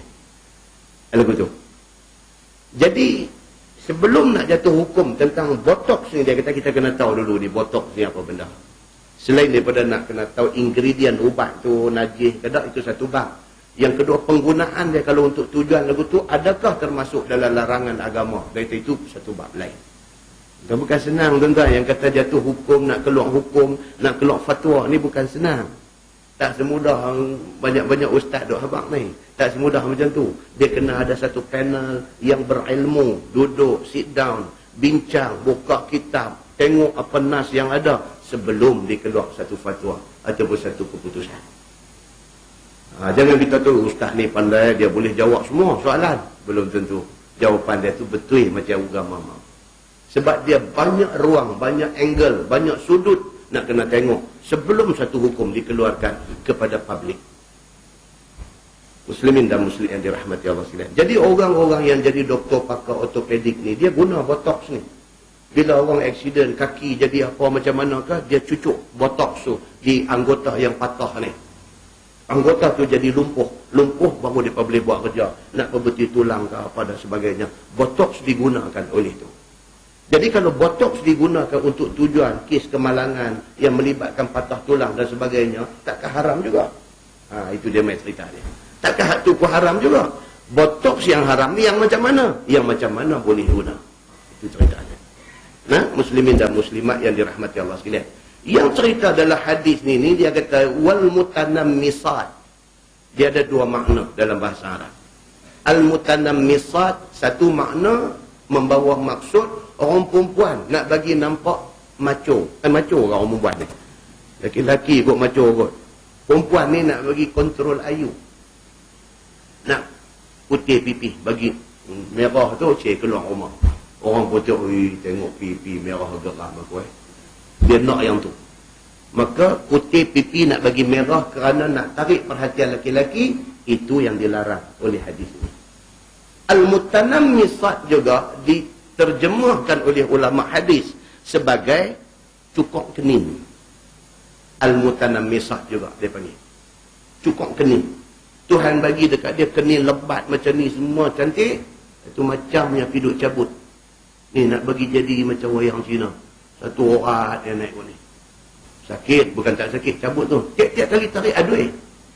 Lagu tu. Jadi, sebelum nak jatuh hukum tentang botox ni, dia kata kita kena tahu dulu ni botox ni apa benda. Selain daripada nak kena tahu ingredient ubat tu najis ke tak, itu satu bab. Yang kedua, penggunaan dia kalau untuk tujuan lagu tu adakah termasuk dalam larangan agama, dan itu satu bab lain. Dan bukan senang tuan-tuan yang kata jatuh hukum, nak keluar hukum, nak keluar fatwa, ni bukan senang. Tak semudah banyak-banyak ustaz duk habaq ni. Tak semudah macam tu. Dia kena ada satu panel yang berilmu, duduk, sit down, bincang, buka kitab, tengok apa nas yang ada sebelum dikeluar satu fatwa ataupun satu keputusan. Jangan kita tu ustaz ni pandai, dia boleh jawab semua soalan. Belum tentu jawapan dia tu betul macam agama mau. Sebab dia banyak ruang, banyak angle, banyak sudut nak kena tengok sebelum satu hukum dikeluarkan kepada publik. Muslimin dan muslim yang dirahmati Allah sekalian. Jadi orang-orang yang jadi doktor pakar ortopedik ni, dia guna botox ni. Bila orang aksiden kaki jadi apa macam manakah, dia cucuk botox tu di anggota yang patah ni. Anggota tu jadi lumpuh. Lumpuh baru dia boleh buat kerja. Nak perbetul tulang ke apa dan sebagainya. Botox digunakan oleh tu. Jadi kalau botox digunakan untuk tujuan kes kemalangan yang melibatkan patah tulang dan sebagainya, takkan haram juga? Itu dia main cerita dia. Takkan hak tu pun haram juga? Botox yang haram ni yang macam mana? Yang macam mana boleh guna? Itu ceritanya. Nah, muslimin dan muslimat yang dirahmati Allah sekalian. Yang cerita dalam hadis ni dia kata wal mutanammisat. Dia ada dua makna dalam bahasa Arab. Al mutanammisat, satu makna membawa maksud orang perempuan nak bagi nampak macho. Macho orang perempuan ni. Laki-laki kot macho kot. Perempuan ni nak bagi kontrol ayu. Nak putih pipi, bagi merah tu cek keluar rumah. Orang putih, tengok pipi merah geram aku Dia nak yang tu. Maka putih pipi nak bagi merah kerana nak tarik perhatian laki-laki, itu yang dilarang oleh hadis ini. Al-mutanammisat juga diterjemahkan oleh ulama hadis sebagai cukok kening. Al-mutanammisat juga dia panggil. Cukok kening. Tuhan bagi dekat dia kening lebat macam ni, semua cantik. Itu macamnya piduk cabut. Ni nak bagi jadi macam wayang Cina. Satu orat yang naik ni. Sakit, bukan tak sakit, cabut tu. Tiap-tiap kali tarik adui.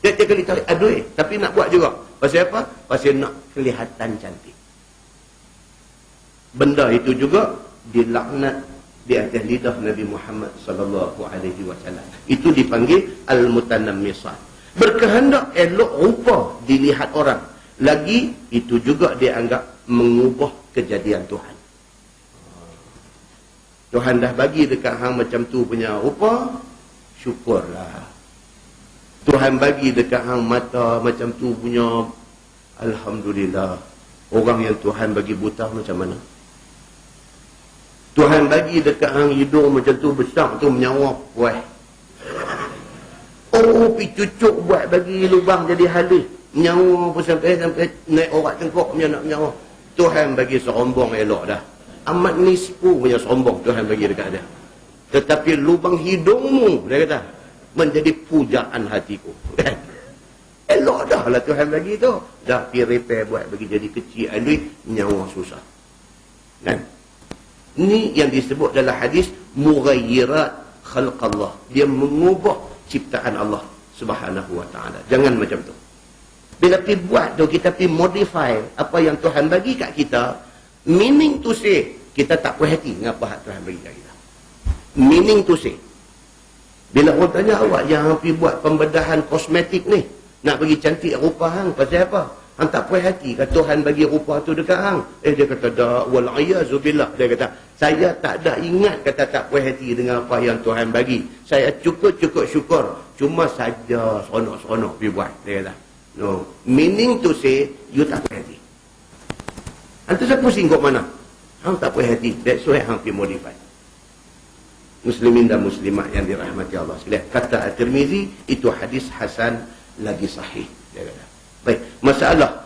Tiap-tiap kali tarik adui. Tapi nak buat juga. Pasal apa? Pasal nak kelihatan cantik. Benda itu juga dilaknat di atas lidah Nabi Muhammad sallallahu alaihi wasallam. Itu dipanggil al-mutanammisat. Berkehendak elok rupa dilihat orang. Lagi itu juga dianggap mengubah kejadian Tuhan. Tuhan dah bagi dekat hang macam tu punya rupa, syukurlah. Tuhan bagi dekat hang mata macam tu punya, alhamdulillah. Orang yang Tuhan bagi buta macam mana? Tuhan bagi dekat hang hidung macam tu besar tu menyawak, weh. Oh, pi cucuk buat bagi lubang jadi halus. Menyawa pun sampai naik orat tengkok punya nak menyawa. Tuhan bagi serombong elok dah. Amat nispu punya sombong Tuhan bagi dekat dia. Tetapi lubang hidungmu, dia kata, menjadi pujaan hatiku. elok dah lah Tuhan bagi tu. Dah pergi repair buat bagi jadi kecil duit, nyawa susah. Kan? Ini yang disebut dalam hadis mughayyirat khalqallah. Dia mengubah ciptaan Allah Subhanahu wa taala. Jangan macam tu. Bila pergi buat tu, kita pergi modify apa yang Tuhan bagi kat kita, meaning to say, kita tak puas hati dengan apa Tuhan bagi kat kita. Meaning to say. Bila orang tanya awak yang pergi buat pembedahan kosmetik ni, nak bagi cantik rupa hang, pasal apa? Hang tak puas hati kat Tuhan bagi rupa tu dekat hang. Dia kata, dah wal-ayazubillah. Dia kata, saya tak ada ingat kata tak puas hati dengan apa yang Tuhan bagi. Saya cukup syukur. Cuma saja seronok-seronok pergi buat. Dia kata, no. Meaning to say, you tak puas hati. Hang tu saya pusing kat mana? Hang tak puas hati. That's why hang pergi modify. Muslimin dan muslimat yang dirahmati Allah sekalian. Kata At-Tirmizi, itu hadis hasan lagi sahih. Dia kata. Baik, masalah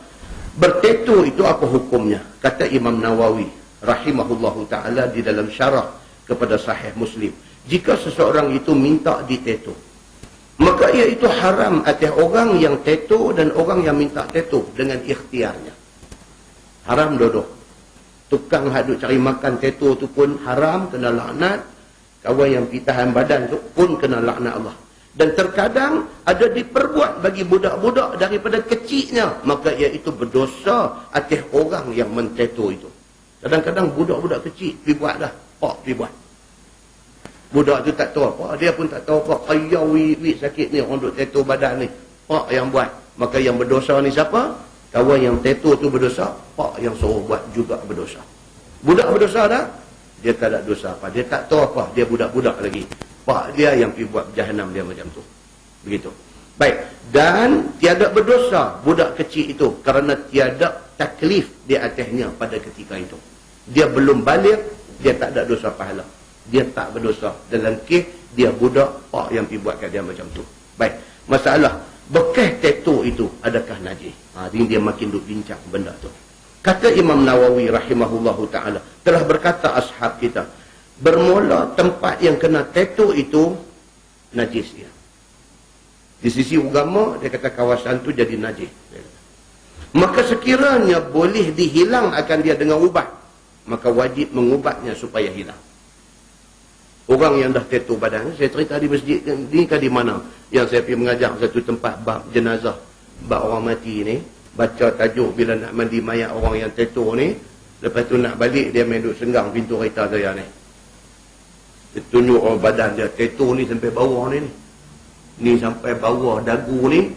bertetu itu apa hukumnya? Kata Imam Nawawi rahimahullahu ta'ala di dalam syarah kepada Sahih Muslim. Jika seseorang itu minta ditetu, maka ia itu haram atas orang yang tetu dan orang yang minta tetu dengan ikhtiarnya. Haram dua-dua. Tukang hadut cari makan tetu tu pun haram, kena laknat. Kawan yang pitahan badan tu pun kena laknat Allah. Dan terkadang ada diperbuat bagi budak-budak daripada kecilnya, maka ia itu berdosa atas orang yang mentetu itu. Kadang-kadang budak-budak kecil pergi buat dah, pak pergi buat. Budak tu tak tahu apa, dia pun tak tahu apa, ayah wih sakit ni, orang duk tetu badan ni, pak yang buat. Maka yang berdosa ni siapa? Kawan yang tetu tu berdosa, pak yang suruh buat juga berdosa. Budak berdosa dah, dia tak ada dosa apa, dia tak tahu apa, dia budak-budak lagi. Pak dia yang pergi buat jahanam dia macam tu. Begitu. Baik. Dan tiada berdosa budak kecil itu kerana tiada taklif di atasnya pada ketika itu. Dia belum balik, dia tak ada dosa pahala. Dia tak berdosa. Dalam kes dia budak, pak yang pergi buat kat dia macam tu. Baik. Masalah, bekas tetu itu adakah najis? Ini dia makin duk bincang benda tu. Kata Imam Nawawi rahimahullahu ta'ala, telah berkata ashab kita, bermula tempat yang kena tetu itu najis dia. Di sisi agama, dia kata kawasan tu jadi najis. Maka sekiranya boleh dihilang akan dia dengan ubat, maka wajib mengubatnya supaya hilang. Orang yang dah tetu badan, saya cerita di masjid ni kan di mana, yang saya pergi mengajar satu tempat bab jenazah, bab orang mati ni, baca tajuk bila nak mandi mayat orang yang tetu ni, lepas tu nak balik dia main duk senggang pintu kereta saya ni. Dia tunjuk orang badan dia, tetu ni sampai bawah ni. Ni sampai bawah dagu ni,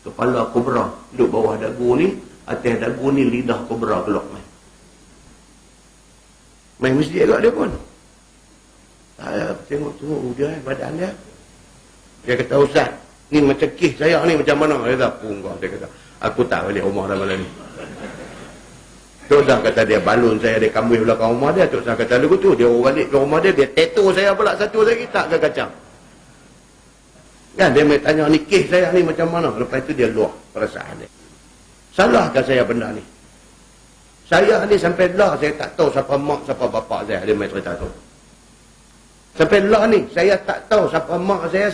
kepala kobra. Duduk bawah dagu ni, atas dagu ni lidah kobra gelok main. Main masjid kat dia pun. Saya tengok dia, badan dia. Dia kata, Ustaz, ni macam kes saya ni macam mana? Dia kata, punggah. Dia kata, aku tak balik rumah dah malam ni. Tok Zah kata dia balun saya, dia kambuh belakang rumah dia. Tok Zah kata lagu tu, dia balik ke rumah dia, dia tetu saya pula satu lagi, tak ke kacang. Kan dia mai tanya ni kes saya ni macam mana? Lepas tu dia luah perasaan dia. Salahkah saya benda ni? Saya ni sampai lah saya tak tahu siapa mak siapa bapak saya, dia mai cerita tu. Sampai lah ni saya tak tahu siapa mak saya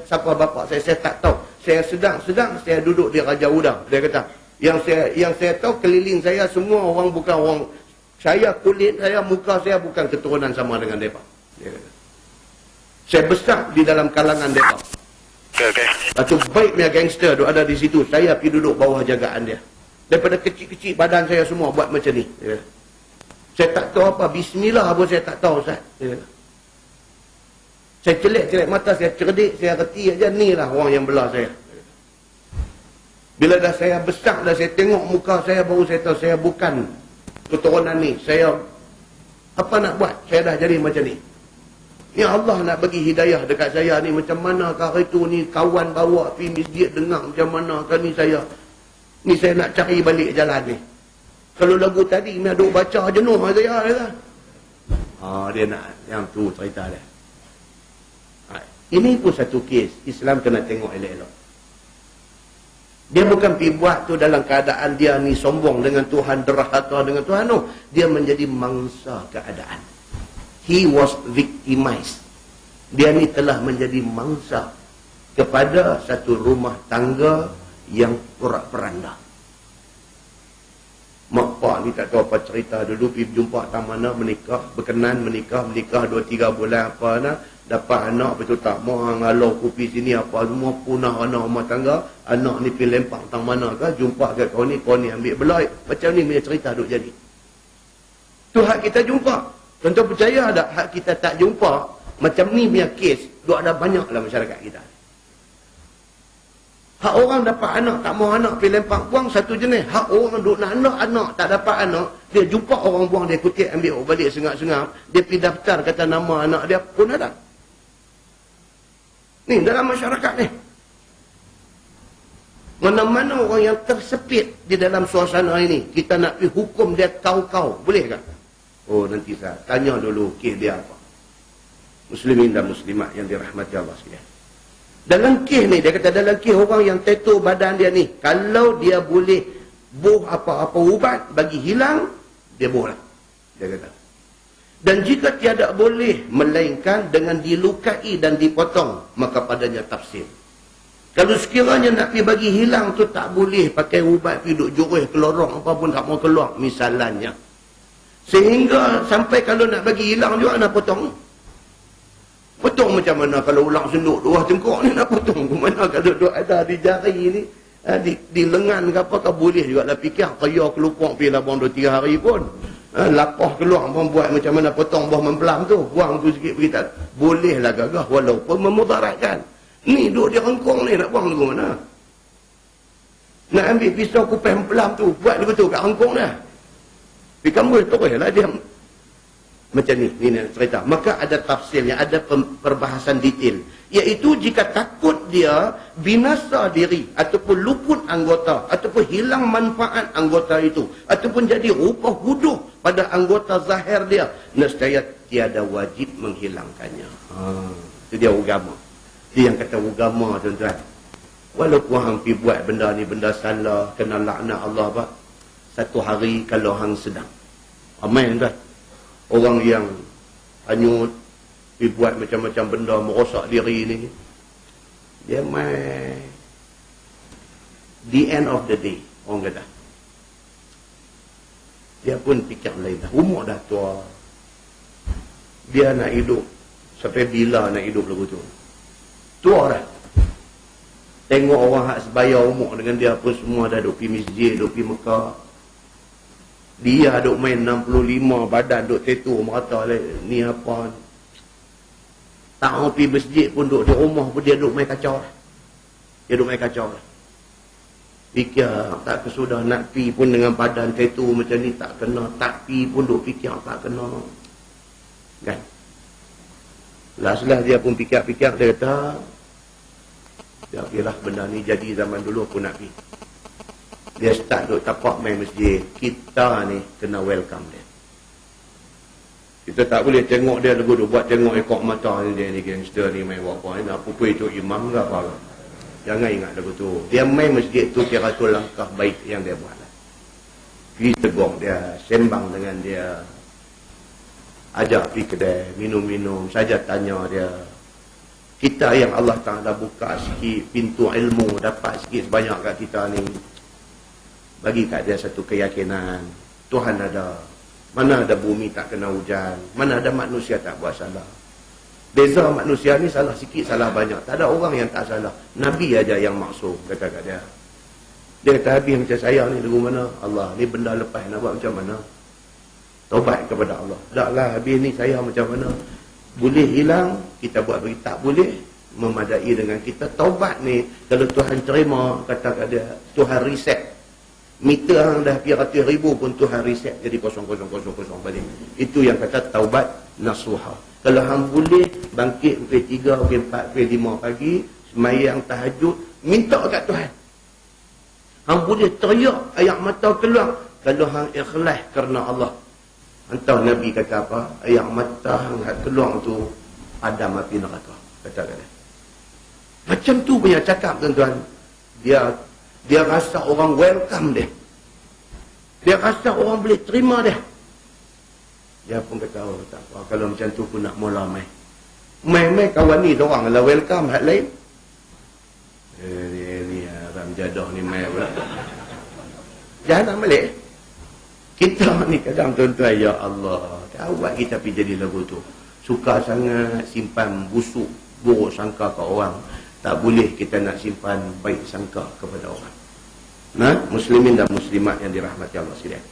siapa bapak saya tak tahu. Saya sedang saya duduk di Raja Udang. Dia kata, yang saya tahu keliling saya semua orang bukan orang, saya kulit saya, muka saya bukan keturunan sama dengan mereka. Dia kata, saya besar di dalam kalangan mereka. Okay. Lepas tu baiknya gangster tu ada di situ, saya pergi duduk bawah jagaan dia. Daripada kecil-kecil badan saya semua buat macam ni. Dia kata, saya tak tahu apa, bismillah pun saya tak tahu, Ustaz. Dia kata, saya celik mata, saya cerdik, saya reti aja, ni lah orang yang belah saya. Bila dah saya besar, dah saya tengok muka saya, baru saya tahu saya bukan keturunan ni. Saya, apa nak buat? Saya dah jadi macam ni. Ya Allah nak bagi hidayah dekat saya ni, macam mana kah itu ni, kawan bawa pergi masjid dengar macam mana kah ni saya. Ni saya nak cari balik jalan ni. Kalau lagu tadi, ni duk baca jenuh saya. Dia nak, yang tu cerita dia. Ini pun satu kes, Islam kena tengok elok-elok. Dia bukan pergi buat tu dalam keadaan dia ni sombong dengan Tuhan, derhaka dengan Tuhan. No. Dia menjadi mangsa keadaan. He was victimized. Dia ni telah menjadi mangsa kepada satu rumah tangga yang porak-peranda. Mak pak ni tak tahu apa cerita dulu pergi jumpa tak mana menikah, berkenan menikah 2-3 bulan apa nak dapat anak betul tak mau ngalau kopi sini apa semua punah anak rumah tangga, anak ni pergi lempang tang mana ke jumpa kat kau ni ambil belai. Macam ni punya cerita duk jadi. Tu hak kita jumpa. Tuan-tuan percaya tak hak kita tak jumpa macam ni punya kes duk ada banyak dalam masyarakat kita. Hak orang dapat anak, tak mau anak, pergi lempang buang satu jenis. Hak orang duk nak anak, tak dapat anak, dia jumpa orang buang, dia kutip, ambil balik sengap-sengap, dia pergi daftar kata nama anak dia pun ada. Ni dalam masyarakat ni. Mana-mana orang yang tersepit di dalam suasana ini, kita nak pergi hukum dia kau-kau, boleh kan? Oh, nanti saya tanya dulu kes dia apa. Muslimin dan muslimat yang dirahmati Allah sekalian. Dalam kes ni, dia kata dalam kes orang yang tattoo badan dia ni, kalau dia boleh buh apa-apa ubat bagi hilang, dia buh lah. Dia kata. Dan jika tiada boleh, melainkan dengan dilukai dan dipotong, maka padanya tafsir. Kalau sekiranya nak pergi bagi hilang tu tak boleh pakai ubat, pergi duduk jurus kelorong, apa pun tak mau keluar, misalnya. Sehingga sampai kalau nak bagi hilang juga nak potong. Potong macam mana kalau ulang senduk dua tengkok ni nak potong ke mana kalau duk ada di jari ni di lengan ke apa ke boleh juga lah fikir kaya kelupuk pergi lah buang 2-3 hari pun lapah keluar pun buat macam mana potong bawah mempelam tu buang tu sikit berita boleh lah gagah walaupun memudaratkan ni duk di rengkong ni nak buang lagu mana nak ambil pisau kupas mempelam tu buat lagu tu kat rengkong dah pergi kambul terus lah dia macam ni cerita. Maka ada tafsirnya, ada perbahasan detail. Iaitu jika takut dia binasa diri, ataupun luput anggota, ataupun hilang manfaat anggota itu, ataupun jadi rupa huduh pada anggota zahir dia, nescaya tiada wajib menghilangkannya. Itu dia agama. Dia yang kata agama, tuan-tuan. Walaupun hang pergi buat benda ni, benda salah, kena laknat Allah, Pak. Satu hari kalau hang sedang. Amin, tuan. Orang yang hanyut, pergi buat macam-macam benda, merosak diri ni, dia main. The end of the day, orang kata. Dia pun fikir lain dah. Umur dah tua. Dia nak hidup. Sampai bila nak hidup lagu tu? Tua dah. Tengok orang hak sebaya umur dengan dia pun semua dah duk pergi masjid, duk pergi Mekah. Dia duk main 65 badan duk tattoo merata ni apa. Tak mau pergi masjid pun duk di rumah pun dia duk main kacau. Dia duk main kacau. Fikir tak kesudah nak pergi pun dengan badan tattoo macam ni tak kena. Tak pergi pun duk fikir tak kena. Kan? Last-last dia pun fikir-fikir dia kata ya okeylah benda ni jadi zaman dulu aku nak pergi. Dia start duk tapak main masjid. Kita ni kena welcome dia. Kita tak boleh tengok dia lagu duk buat tengok ekor mata ni dia ni gangster ni main buat apa ni nak pukul itu imam ke apa. Jangan ingat lagu tu. Dia main masjid tu kira tu langkah baik yang dia buat lah. Pergi tegur dia, sembang dengan dia. Ajak pergi kedai, minum-minum, saja tanya dia. Kita yang Allah Ta'ala buka sikit pintu ilmu, dapat sikit sebanyak kat kita ni. Bagi kat dia satu keyakinan Tuhan ada. Mana ada bumi tak kena hujan, mana ada manusia tak buat salah. Beza manusia ni salah sikit, salah banyak. Tak ada orang yang tak salah. Nabi aja yang maksum, kata kat dia. Dia kata habis macam saya ni lagu mana? Allah, ni benda lepas nak buat macam mana? Taubat kepada Allah. Taklah habis ni saya macam mana? Boleh hilang, kita buat bagi. Tak boleh, memadai dengan kita. Taubat ni, kalau Tuhan terima, kata kat dia, Tuhan reset. Meter hang dah pergi ratus ribu pun Tuhan reset jadi 0,000 balik. Itu yang kata taubat nasuha. Kalau hang boleh bangkit pukul 3, pukul 4, pukul 5 pagi, semayang tahajud, minta kat Tuhan. Hang boleh teriak air mata keluar kalau hang ikhlas kerana Allah. Entah Nabi kata apa, air mata hang keluar tu Adam api neraka. Kata-kata. Macam tu punya cakap tuan-tuan. Dia rasa orang welcome dia. Dia rasa orang boleh terima dia. Dia pun kata, oh tak apa, kalau macam tu pun nak mula main. Main kawan ni, diorang lah welcome, hak lain. Ni mujadah ni mai pula. Jahanam balik. Kita ni kadang tuan-tuan, ya Allah, awak kita pergi jadi lagu tu. Suka sangat simpan busuk, buruk sangka ke orang. Tak boleh kita nak simpan baik sangka kepada orang. Muslimin dan muslimat yang dirahmati Allah sekalian.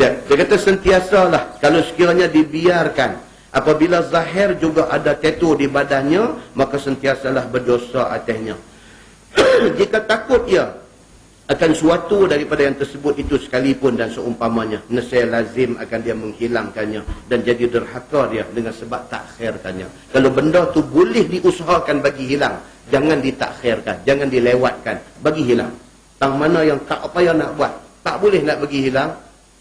Dia kata sentiasalah, kalau sekiranya dibiarkan, apabila zahir juga ada tattoo di badannya, maka sentiasalah berdosa atasnya. Jika takut ia akan suatu daripada yang tersebut itu sekalipun dan seumpamanya, nescaya lazim akan dia menghilangkannya dan jadi derhaka dia dengan sebab takhirkannya. Kalau benda tu boleh diusahakan bagi hilang, jangan ditakhirkan, jangan dilewatkan, bagi hilang. Tang mana yang tak payah nak buat, tak boleh nak bagi hilang,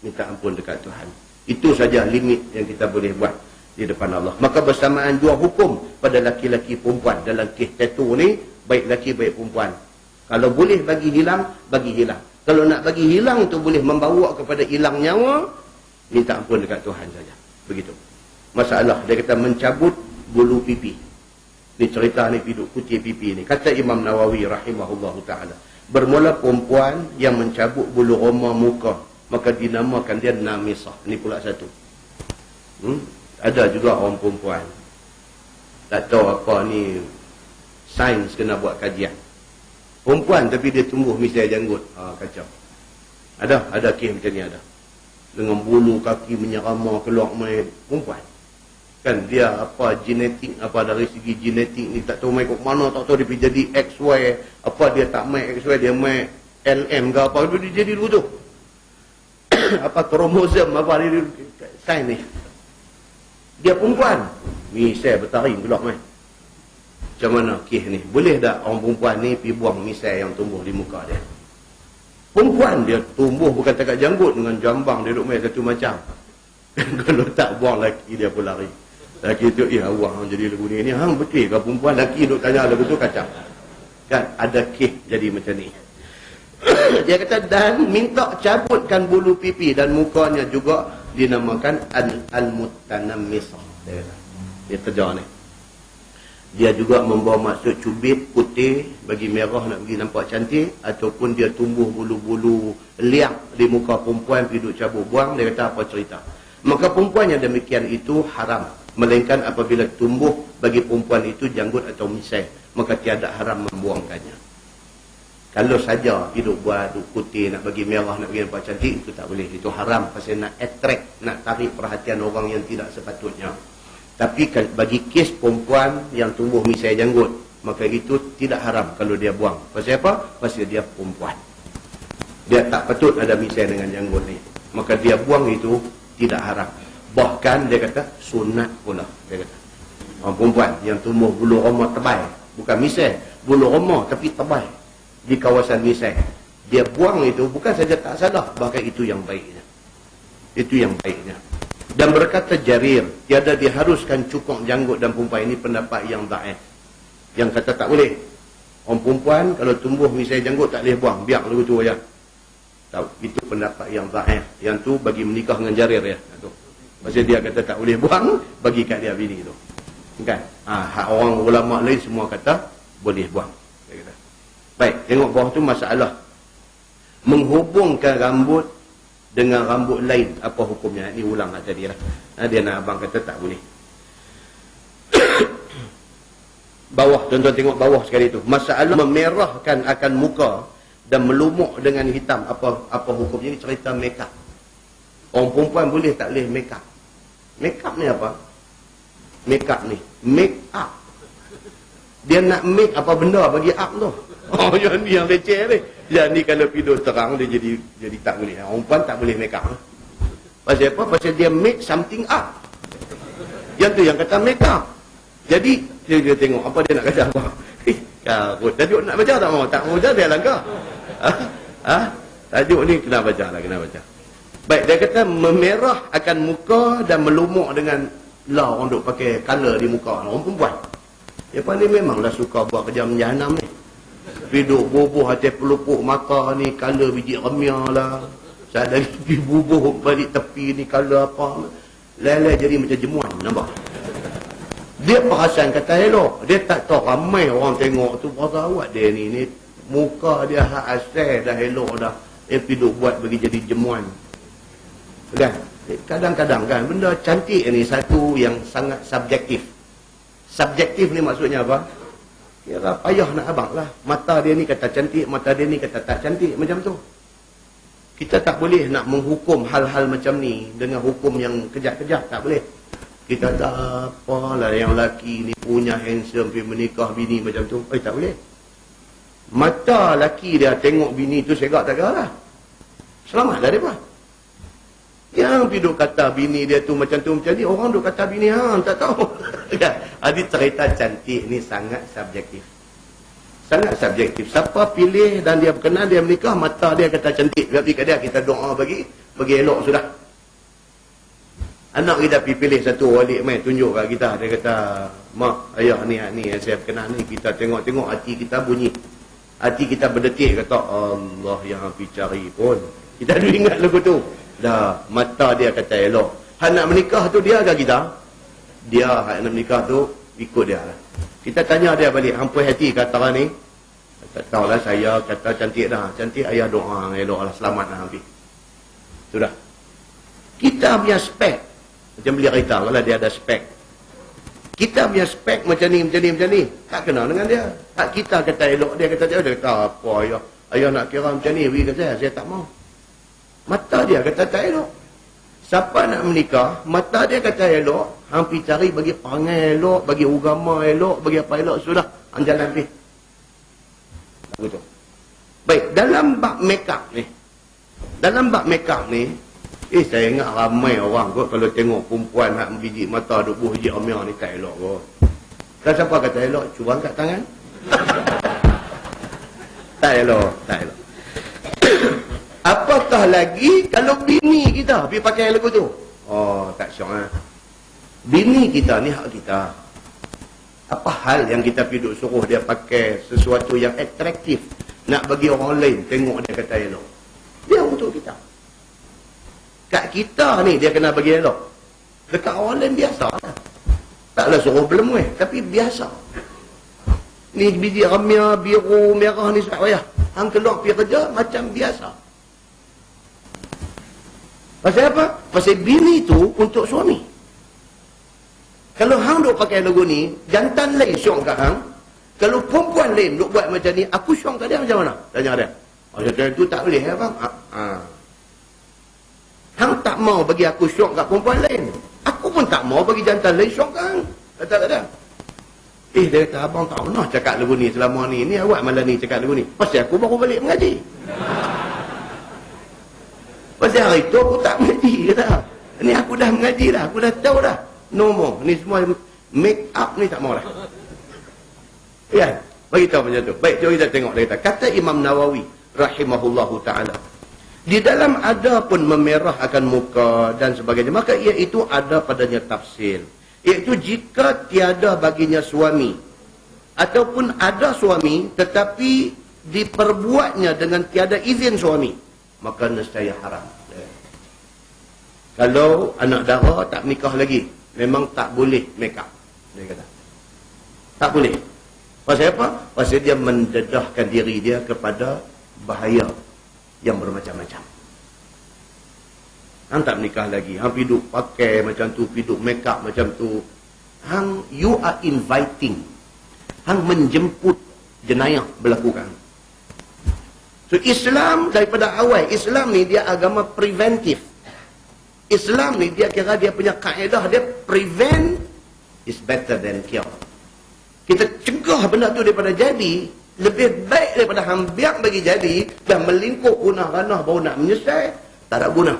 minta ampun dekat Tuhan. Itu saja limit yang kita boleh buat di depan Allah. Maka bersamaan dua hukum pada laki-laki perempuan dalam kes tattoo ni, baik laki baik perempuan. Kalau boleh bagi hilang, bagi hilang. Kalau nak bagi hilang tu boleh membawa kepada hilang nyawa, minta ampun dekat Tuhan saja. Begitu. Masalah, dia kata mencabut bulu pipi. Ni cerita ni piduk putih pipi ni. Kata Imam Nawawi rahimahullahu ta'ala, bermula perempuan yang mencabut bulu roma muka, maka dinamakan dia namisah. Ni pula satu. Ada juga orang perempuan tak tahu apa ni, sains kena buat kajian. Perempuan tapi dia tumbuh misai janggut. Kacau. Ada kes macam ni ada. Dengan bulu kaki menyerama keluar main perempuan. Kan dia apa genetik, apa dari segi genetik ni tak tahu main kat mana, tak tahu dia pergi jadi XY, apa dia tak main XY, dia main LM ke apa, dia jadi dulu tu. Apa kromosom apa dia sains ni. Dia perempuan. Misai bertaring keluar main. Macam mana kes ni? Boleh tak orang perempuan ni pergi buang misai yang tumbuh di muka dia? Perempuan dia tumbuh bukan takat janggut, dengan jambang dia duduk main satu macam. Kalau tak buang laki dia pun lari. Laki tu, awak jadi lagu ni. Betul ke perempuan? Laki duduk tanya lagu tu kacau. Kan ada kes jadi macam ni. Dia kata, dan minta cabutkan bulu pipi dan mukanya juga dinamakan al-mutanammisah. Dia kerja ni. Dia juga membawa maksud cubit putih bagi merah nak bagi nampak cantik, ataupun dia tumbuh bulu-bulu liak di muka perempuan pergi duk cabut buang. Dia kata apa cerita? Maka perempuan yang demikian itu haram, melainkan apabila tumbuh bagi perempuan itu janggut atau misai, maka tiada haram membuangkannya. Kalau saja hidup buat duk putih nak bagi merah nak bagi nampak cantik, itu tak boleh. Itu haram pasal nak attract, nak tarik perhatian orang yang tidak sepatutnya. Tapi bagi kes perempuan yang tumbuh misai janggut, maka itu tidak haram kalau dia buang. Pasal apa? Pasal dia perempuan. Dia tak patut ada misai dengan janggut ni. Maka dia buang itu tidak haram. Bahkan dia kata sunat pula. Dia kata orang perempuan yang tumbuh bulu roma tebal, bukan misai, bulu roma tapi tebal di kawasan misai, dia buang itu bukan saja tak salah, bahkan itu yang baiknya. Itu yang baiknya. Dan berkata Jarir, tiada diharuskan cukur janggut dan perempuan. Ini pendapat yang dhaif, yang kata tak boleh. Orang perempuan kalau tumbuh misai janggut tak boleh buang, biar lagu tu aja. Tahu, itu pendapat yang dhaif. Yang tu bagi menikah dengan Jarir ya. Tu. Pasal dia kata tak boleh buang, bagi kat dia bini tu. Kan? Hak orang ulama lain semua kata boleh buang. Dia kata. Baik, tengok bawah tu masalah menghubungkan rambut dengan rambut lain, apa hukumnya? Ini ulang lah tadi lah. Dia nak abang kata tak boleh. Bawah, tuan-tuan tengok bawah sekali tu. Masalah memerahkan akan muka dan melumuk dengan hitam, apa hukumnya? Ini cerita make up. Orang perempuan boleh tak boleh make up? Make up ni apa? Make up ni, make up. Dia nak make apa benda bagi up tu. Yang ni yang leceh ni. Yang ni kalau tidur terang dia jadi tak boleh. Orang perempuan tak boleh make up. Pasal apa? Pasal dia make something up. Yang tu yang kata make up. Jadi dia tengok apa dia nak kata apa. Karut. Tajuk nak baca tak mau? Tak mau baca dia langgar. Tajuk ni kena baca lah, kena baca. Baik, dia kata memerah akan muka dan melumuk dengan orang duk pakai color di muka orang perempuan. Dia pandai memanglah suka buat kerja menjahanam ni. Duduk bubuh atas pelupuk mata ni, color biji remia lah. Saya dari pergi bubuh balik tepi ni, color apa. Lelai jadi macam jemuan, nampak? Dia perasan kata elok. Dia tak tahu ramai orang tengok tu. Berapa awak dia ni Muka dia hak asal dah elok dah. Pergi duk buat bagi jadi jemuan. Kan? Kadang-kadang kan, benda cantik ni satu yang sangat subjektif. Subjektif ni maksudnya apa? Kira payah nak abang lah. Mata dia ni kata cantik, mata dia ni kata tak cantik. Macam tu. Kita tak boleh nak menghukum hal-hal macam ni dengan hukum yang kejap-kejap. Tak boleh. Kita tak apalah yang lelaki ni punya handsome pergi menikah bini macam tu. Tak boleh. Mata lelaki dia tengok bini tu segak tak lah. Selamatlah dia pun. Yang pergi duk kata bini dia tu macam ni, orang duk kata bini hang tak tahu. Jadi cerita cantik ni sangat subjektif. Sangat subjektif. Siapa pilih dan dia berkenan, dia menikah, mata dia kata cantik. Berarti kat dia kita doa bagi elok sudah. Anak kita pergi pilih satu wali mai tunjuk kat kita. Dia kata, mak, ayah ni saya berkenan ni. Kita tengok-tengok hati kita bunyi. Hati kita berdetik. Kata, Allah yang pergi cari pun. Kita dulu ingat lagu tu. Dah, mata dia kata elok. Hak nak menikah tu dia ke kita? Dia hak nak menikah tu ikut dia lah. Kita tanya dia balik, hampir hati kata orang ni. Tak tahulah saya kata cantik dah. Cantik ayah doa elok lah, selamat lah hampir. Sudah. Kita punya spek. Macam beli kereta kalau dia ada spek. Kita punya spek macam ni. Tak kenal dengan dia. Tak kita kata elok, dia kata apa ayah. Ayah nak kira macam ni, kata saya tak mau. Mata dia kata tak elok. Siapa nak menikah, mata dia kata elok, hampir cari bagi perangai elok, bagi agama elok, bagi apa elok, sudah, jalan pergi. Begitu. Baik, dalam bab makeup ni, saya ingat ramai orang kot kalau tengok perempuan nak biji mata duk buh amir ni tak elok kot. Kalau siapa kata elok, cuba angkat tangan. Tak elok. Apatah lagi kalau bini kita pergi pakai lagu tu. Oh, tak syok lah. Bini kita ni hak kita. Apa hal yang kita pergi duk suruh dia pakai sesuatu yang atraktif nak bagi orang lain tengok dia kata elok. Dia untuk kita. Kat kita ni dia kena bagi elok. Dekat orang lain biasa lah. Taklah suruh belum tapi biasa. Ni biji ramia, biru, merah ni tak payah. Hang keluar pergi kerja macam biasa. Pasal apa? Pasal bini tu untuk suami. Kalau hang duk pakai lagu ni, jantan lain syok kat hang. Kalau perempuan lain duk buat macam ni, aku syok kat dia macam mana? Tanya dia. Macam tu tak boleh ya bang? Hang tak mau bagi aku syok kat perempuan lain. Aku pun tak mau bagi jantan lain syok kat hang. Kata-kata. Dia kata, abang tak pernah cakap lagu ni selama ni. Ni awak malam ni cakap lagu ni. Pasal aku baru balik mengaji. Pasal hari tu aku tak mengaji kata. Ni aku dah mengaji dah. Aku dah tahu dah. No more. Ni semua make up ni tak mau dah. Ya. Bagi tahu macam tu. Baik, jom kita tengok dia kata. Kata Imam Nawawi rahimahullahu ta'ala. Di dalam ada pun memerah akan muka dan sebagainya. Maka iaitu ada padanya tafsir. Iaitu jika tiada baginya suami. Ataupun ada suami tetapi diperbuatnya dengan tiada izin suami. Maka nescaya haram. Kalau anak dara tak nikah lagi, memang tak boleh make up. Dia kata. Tak boleh. Pasal apa? Pasal dia mendedahkan diri dia kepada bahaya yang bermacam-macam. Hang tak menikah lagi, hang hidup pakai macam tu, hidup make up macam tu. Hang, you are inviting. Hang menjemput jenayah berlakukan. So Islam daripada awal, Islam ni dia agama preventif. Islam ni dia kira dia punya kaedah, dia prevent is better than cure. Kita cegah benda tu daripada jadi, lebih baik daripada hambiak bagi jadi, dan melingkup punah ranah baru nak menyesal, tak ada guna.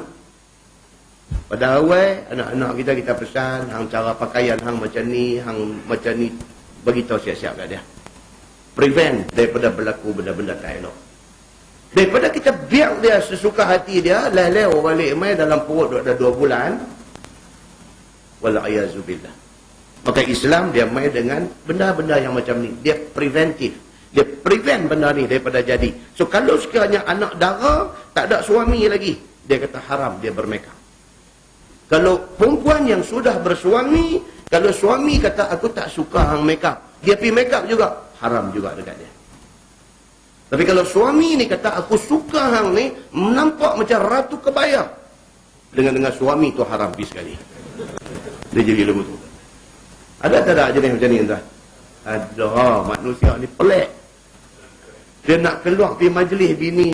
Pada awal, anak-anak kita pesan, hang cara pakaian hang macam ni, bagi tahu siap-siap kat dia. Prevent daripada berlaku benda-benda tak elok. Daripada kita biar dia sesuka hati dia, leleh balik mai dalam perut dah 2 bulan. Wala'ayazubillah. Maka Islam dia mai dengan benda-benda yang macam ni. Dia preventif. Dia prevent benda ni daripada jadi. So kalau sekiranya anak dara tak ada suami lagi, dia kata haram dia bermakeup. Kalau perempuan yang sudah bersuami, kalau suami kata aku tak suka hang makeup, dia pergi makeup juga, haram juga dekat dia. Tapi kalau suami ni kata, aku suka hang ni, nampak macam ratu kebaya. Dengan suami tu haram pergi sekali. Dia jadi lembu tu. Ada tak ada jenis macam ni entah? Ada. Manusia ni pelik. Dia nak keluar pergi majlis bini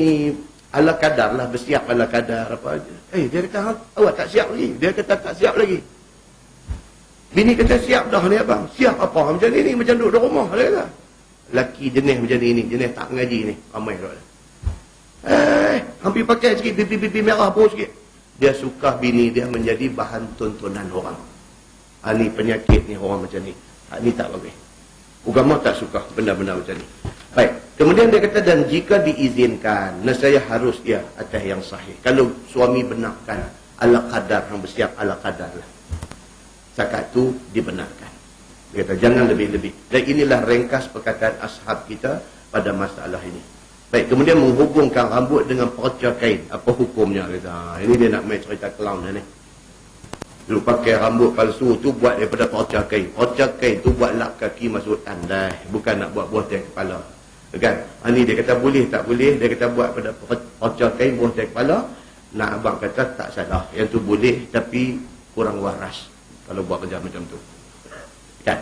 ala kadar lah, bersiap ala kadar apa aja. Dia kata, awak tak siap lagi. Dia kata tak siap lagi. Bini kata siap dah ni abang. Siap apa? Macam ni macam duduk di rumah. Dia kata. Laki jenis macam ni, jenis tak mengaji ni. Ramai tu. Hampir pakai sikit, pipi merah pun sikit. Dia suka bini dia menjadi bahan tontonan orang. Ni penyakit ni orang macam ni. Ni tak bagus. Agama tak suka benda-benda macam ni. Baik. Kemudian dia kata, dan jika diizinkan, nescaya harus ia atas yang sahih. Kalau suami benarkan ala qadar, yang bersiap ala qadar lah. Zakat tu dibenarkan. Dia kata, jangan lebih-lebih. Dan inilah ringkas perkataan ashab kita pada masalah ini. Baik, kemudian menghubungkan rambut dengan perca kain. Apa hukumnya? Kata, ini dia nak main cerita clown ni. Lu pakai rambut palsu tu buat daripada perca kain. Perca kain tu buat lap kaki masuk tandai. Bukan nak buat buah teh kepala. Kan? Ini dia kata boleh tak boleh. Dia kata buat pada perca kain buah teh kepala. Nak abang kata tak salah. Yang tu boleh tapi kurang waras kalau buat kerja macam tu. Kan?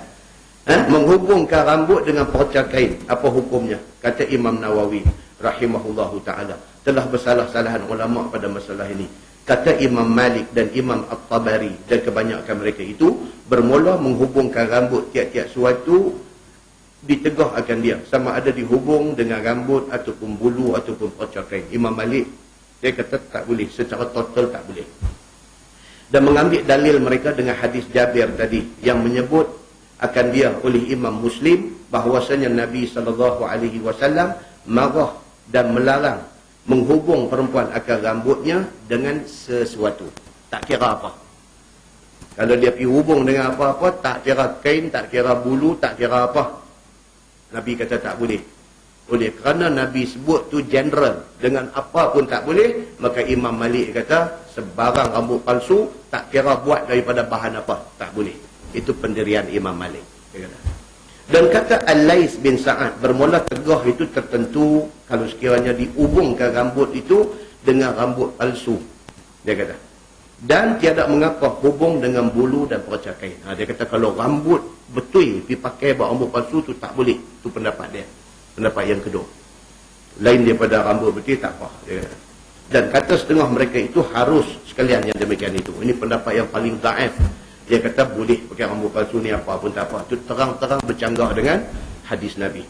Menghubungkan rambut dengan perca kain, apa hukumnya? Kata Imam Nawawi rahimahullahu ta'ala, telah bersalah-salahan ulama' pada masalah ini. Kata Imam Malik dan Imam At-Tabari dan kebanyakan mereka itu, bermula menghubungkan rambut tiap-tiap suatu, ditegah akan dia, sama ada dihubung dengan rambut ataupun bulu ataupun perca kain. Imam Malik dia kata tak boleh, secara total tak boleh. Dan mengambil dalil mereka dengan hadis Jabir tadi yang menyebut akan dia oleh Imam Muslim bahawasanya Nabi SAW marah dan melarang menghubung perempuan akan rambutnya dengan sesuatu. Tak kira apa. Kalau dia pergi hubung dengan apa-apa, tak kira kain, tak kira bulu, tak kira apa. Nabi kata tak boleh. Oleh kerana Nabi sebut tu general, dengan apa pun tak boleh, maka Imam Malik kata sebarang rambut palsu tak kira buat daripada bahan apa, tak boleh. Itu pendirian Imam Malik. Dan kata Al-Lais bin Sa'ad, bermula tegah itu tertentu kalau sekiranya dihubungkan rambut itu dengan rambut palsu. Dia kata. Dan tiada mengapa hubung dengan bulu dan perca kain. Dia kata kalau rambut betul dipakai buat rambut palsu tu tak boleh. Itu pendapat dia. Pendapat yang kedua. Lain daripada rambut betul tak apa. Dia kata. Dan kata setengah mereka itu harus sekalian yang demikian itu. Ini pendapat yang paling daif. Dia kata boleh pakai rambut palsu ni apa pun tak apa. Itu terang-terang bercanggah dengan hadis Nabi.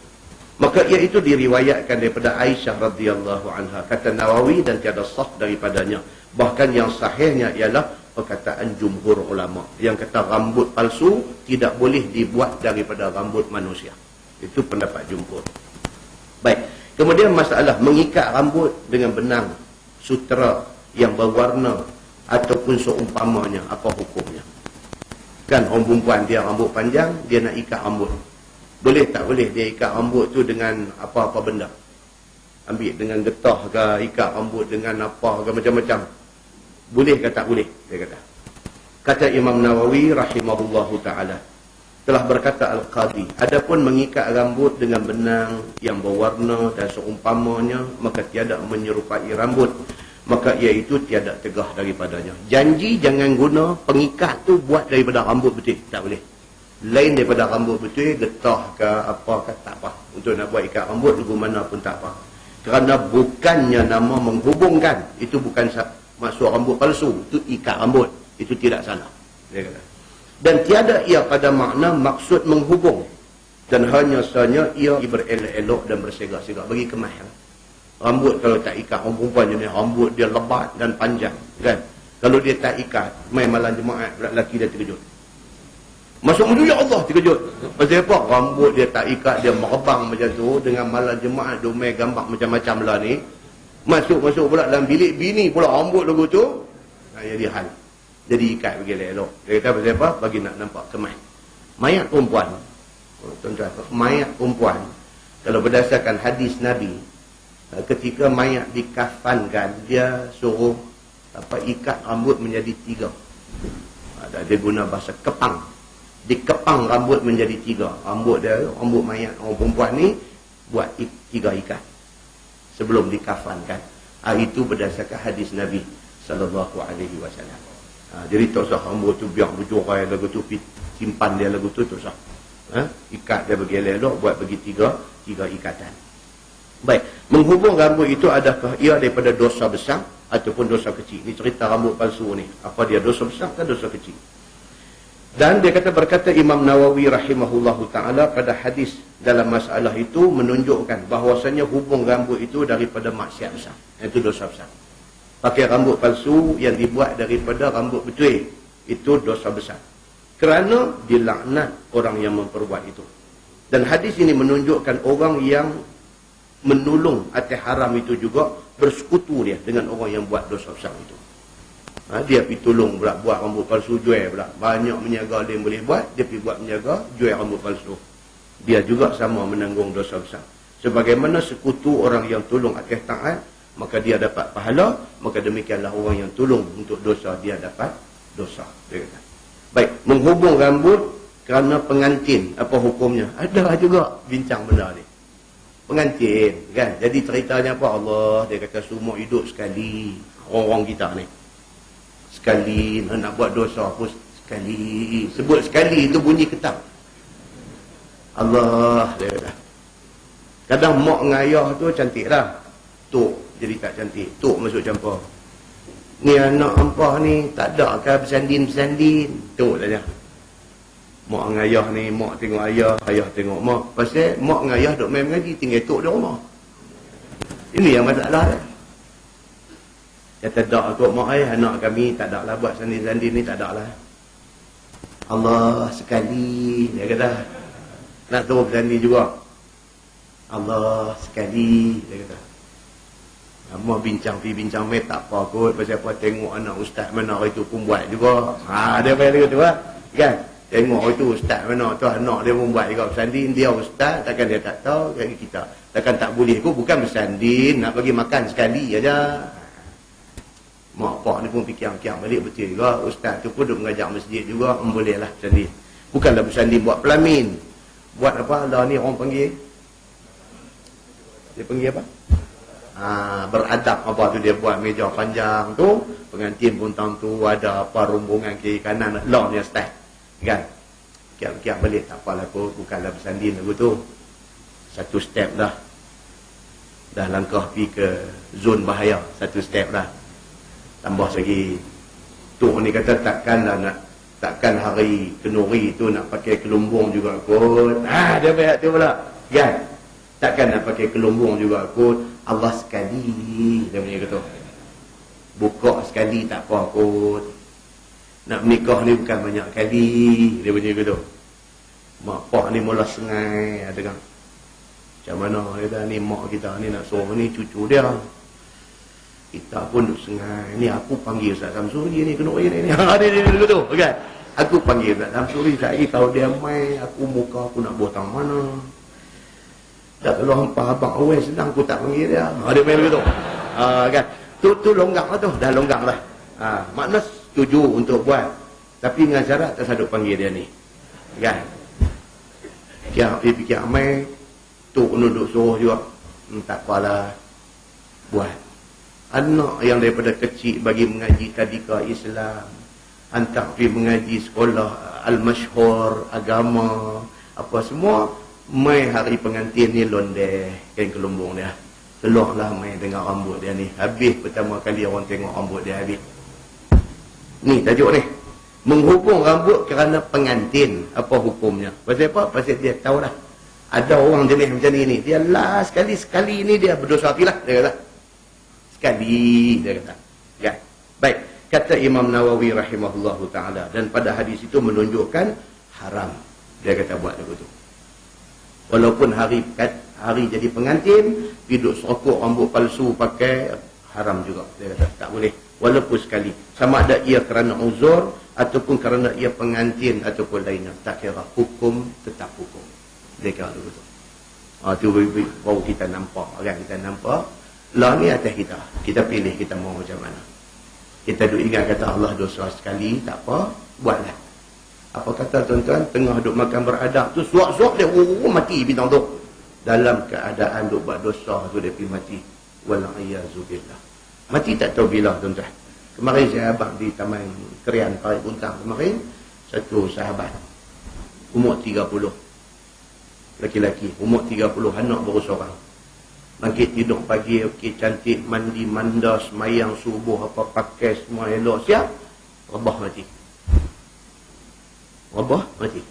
Maka ia itu diriwayatkan daripada Aisyah radhiyallahu anha. Kata Nawawi dan tiada sah daripadanya. Bahkan yang sahihnya ialah perkataan jumhur ulama. Yang kata rambut palsu tidak boleh dibuat daripada rambut manusia. Itu pendapat jumhur. Baik. Kemudian masalah mengikat rambut dengan benang sutera yang berwarna ataupun seumpamanya, apa hukumnya? Kan orang perempuan dia rambut panjang, dia nak ikat rambut. Boleh tak boleh dia ikat rambut tu dengan apa-apa benda? Ambil dengan getah ke, ikat rambut dengan apa ke, macam-macam. Boleh ke tak boleh? Dia kata. Kata Imam Nawawi rahimahullahu ta'ala, telah berkata Al-Qadi, adapun mengikat rambut dengan benang yang berwarna dan seumpamanya, maka tiada menyerupai rambut, maka iaitu tiada tegah daripadanya. Janji jangan guna pengikat tu buat daripada rambut betul. Tak boleh. Lain daripada rambut betul, getah ke apa ke tak apa. Untuk nak buat ikat rambut lagu mana pun tak apa. Kerana bukannya nama menghubungkan. Itu bukan maksud rambut palsu. Itu ikat rambut. Itu tidak salah. Dia kata. Dan tiada ia pada makna maksud menghubung. Dan hanya sahaja ia berelok-elok dan bersegak-segak. Bagi kemas. Rambut kalau tak ikat, orang perempuan jenis rambut dia lebat dan panjang. Kan? Kalau dia tak ikat, main malam jemaat, lelaki dia terkejut. Masuk menuju, ya Allah, terkejut. Pasal apa? Rambut dia tak ikat, dia merebang macam tu. Dengan malam jemaat, dia main gambar macam-macam lah ni. Masuk pula dalam bilik, bini pula rambut lagu tu. Jadi hal. Jadi ikat bagi elok. Dia kata pasal apa? Bagi nak nampak kemas. Mayat perempuan, tuan-tuan, mayat perempuan, kalau berdasarkan hadis Nabi, ketika mayat dikafankan, dia suruh ikat rambut menjadi 3. Dia guna bahasa kepang. Dikepang rambut menjadi 3. Rambut dia, rambut mayat orang perempuan ni buat 3 ikat. sebelum dikafankan. Itu berdasarkan hadis Nabi sallallahu alaihi wasallam. Jadi tak usah rambut tu biar berjurai lagu tu, simpan dia lagu tu, tak usah. Ikat dia bagi elok, buat bagi tiga ikatan. Baik, menghubung rambut itu adakah ia daripada dosa besar ataupun dosa kecil? Ini cerita rambut palsu ni. Apa dia, dosa besar atau dosa kecil? Dan dia berkata Imam Nawawi rahimahullahu ta'ala pada hadis dalam masalah itu menunjukkan bahawasanya hubung rambut itu daripada maksiat besar. Itu dosa besar. Pakai rambut palsu yang dibuat daripada rambut betul, itu dosa besar. Kerana dilaknat orang yang memperbuat itu. Dan hadis ini menunjukkan orang yang menolong atas haram itu juga bersekutu dia dengan orang yang buat dosa besar itu. Dia pergi tolong pula buat rambut palsu, jual pula. Banyak menjaga dia boleh buat, dia pergi buat menjaga, jual rambut palsu. Dia juga sama menanggung dosa besar. Sebagaimana sekutu orang yang tolong atas taat, maka dia dapat pahala, maka demikianlah orang yang tolong untuk dosa, dia dapat dosa. Dia kata. Baik, menghubung rambut kerana pengantin, apa hukumnya? Ada juga bincang benda ni. Pengantin, kan? Jadi ceritanya apa? Allah, dia kata semua hidup sekali. Orang-orang kita ni. Sekali, nak buat dosa pun sekali. Sebut sekali itu bunyi ketam. Allah, dia kata. Kadang mak dengan ayah tu cantik lah. Tok jadi tak cantik. Tok masuk campur. Ni anak ampah ni tak ada ke bersandin-bersandin. Tok saja. Mak dengan ayah ni, mak tengok ayah, ayah tengok mak. Pasal mak dengan ayah duk main mengaji, tinggal tok di rumah. Ini yang masalah dia. Kata tak kot mak anak kami tak ada lah buat sandin-sandin ni, tak ada lah. Allah sekali, dia kata. Nak tahu bersandin juga. Allah sekali, dia kata. Lama bincang main tak apa kot. Pasal apa tengok anak ustaz mana hari tu pun buat juga. Dia bayar tu lah. Kan? Tengok hari tu ustaz mana tu anak dia pun buat juga bersandin. Dia ustaz, takkan dia tak tahu bagi kita. Takkan tak boleh kot, bukan bersandin, nak bagi makan sekali aja. Mak pak ni pun fikir-fikir balik betul juga. Ustaz tu pun duk mengajar masjid juga, boleh lah bersandin. Bukanlah bersandin buat pelamin. Buat apa lah ni orang panggil? Dia panggil apa? Beradab apa tu dia buat meja panjang tu. Pengantin pun tahu tu ada apa rombongan kiri kanan. Lah ni ustaz. Kan? Fikir-fikir balik tak apalah kot. Bukanlah bersandin lagu tu. Satu step dah. Dah langkah pergi ke zon bahaya. Satu step dah. Tambah lagi tok ni kata takkan hari kenuri tu nak pakai kelumbung juga kot. Dia bayar tu pula. Kan? Takkan nak pakai kelumbung juga kot. Allah sekali, dia punya kata. Buka sekali tak apa kot. Nak menikah ni bukan banyak kali, dia punya kata. Mak pak ni mula sengai, ada kan. Macam mana dia kata ni mak kita ni nak suruh ni cucu dia. Kita pun duk sengai. Ni aku panggil Ustaz Samsuri ni, kenuri ni. Dia kata, kan? Aku panggil Ustaz Samsuri lagi kalau dia mai, aku muka aku nak buat tang mana. Tak kalau hampa abang awal sedang aku tak panggil dia. Dia main begitu. Kan? Tu longgang lah tu. Dah longgang lah. Makna setuju untuk buat. Tapi dengan syarat tak sadut panggil dia ni. Kan? Fikir amai. Tu duduk suruh juga. Tak apalah. Buat. Anak yang daripada kecil bagi mengaji tadika Islam. Hantar pergi mengaji sekolah al-masyhur, agama. Apa semua. Mai hari pengantin ni londeh kain kelumbung dia. Seluruhlah mai dengan rambut dia ni. Habis pertama kali orang tengok rambut dia habis. Ni tajuk ni. Menghubung rambut kerana pengantin. Apa hukumnya? Pasal apa? Pasal dia tahu dah. Ada orang jenis macam ni. Dia lah sekali ni dia berdosa hati lah. Dia kata. Sekali dia kata. Ya. Baik. Kata Imam Nawawi rahimahullahu ta'ala. Dan pada hadis itu menunjukkan haram. Dia kata buat begitu. Walaupun hari jadi pengantin, hidup serokok rambut palsu pakai, haram juga. Dia kata tak boleh. Walaupun sekali. Sama ada ia kerana uzur, ataupun kerana ia pengantin, ataupun lainnya. Tak kira. Hukum tetap hukum. Dia kira begitu. Tu baru kita nampak. Kan? Kita nampak. Lah ni atas kita. Kita pilih kita mau macam mana. Kita duk ingat kata Allah dosa sekali, tak apa. Buatlah. Apa kata tuan-tuan, tengah duk makan beradab tu, suak-suak dia, mati bintang tu. Dalam keadaan duk buat dosa tu, dia pergi mati. Wal'iyazu billah. Mati tak tahu bila, tuan-tuan. Kemarin saya abang di Taman Kerian Parit Buntang kemarin, satu sahabat umur 30, laki-laki umur 30, anak baru seorang. Bangkit tidur pagi, okey, cantik, mandi, manda, semayang subuh, apa pakai semua elok, siap, rebah mati. Rebah mati.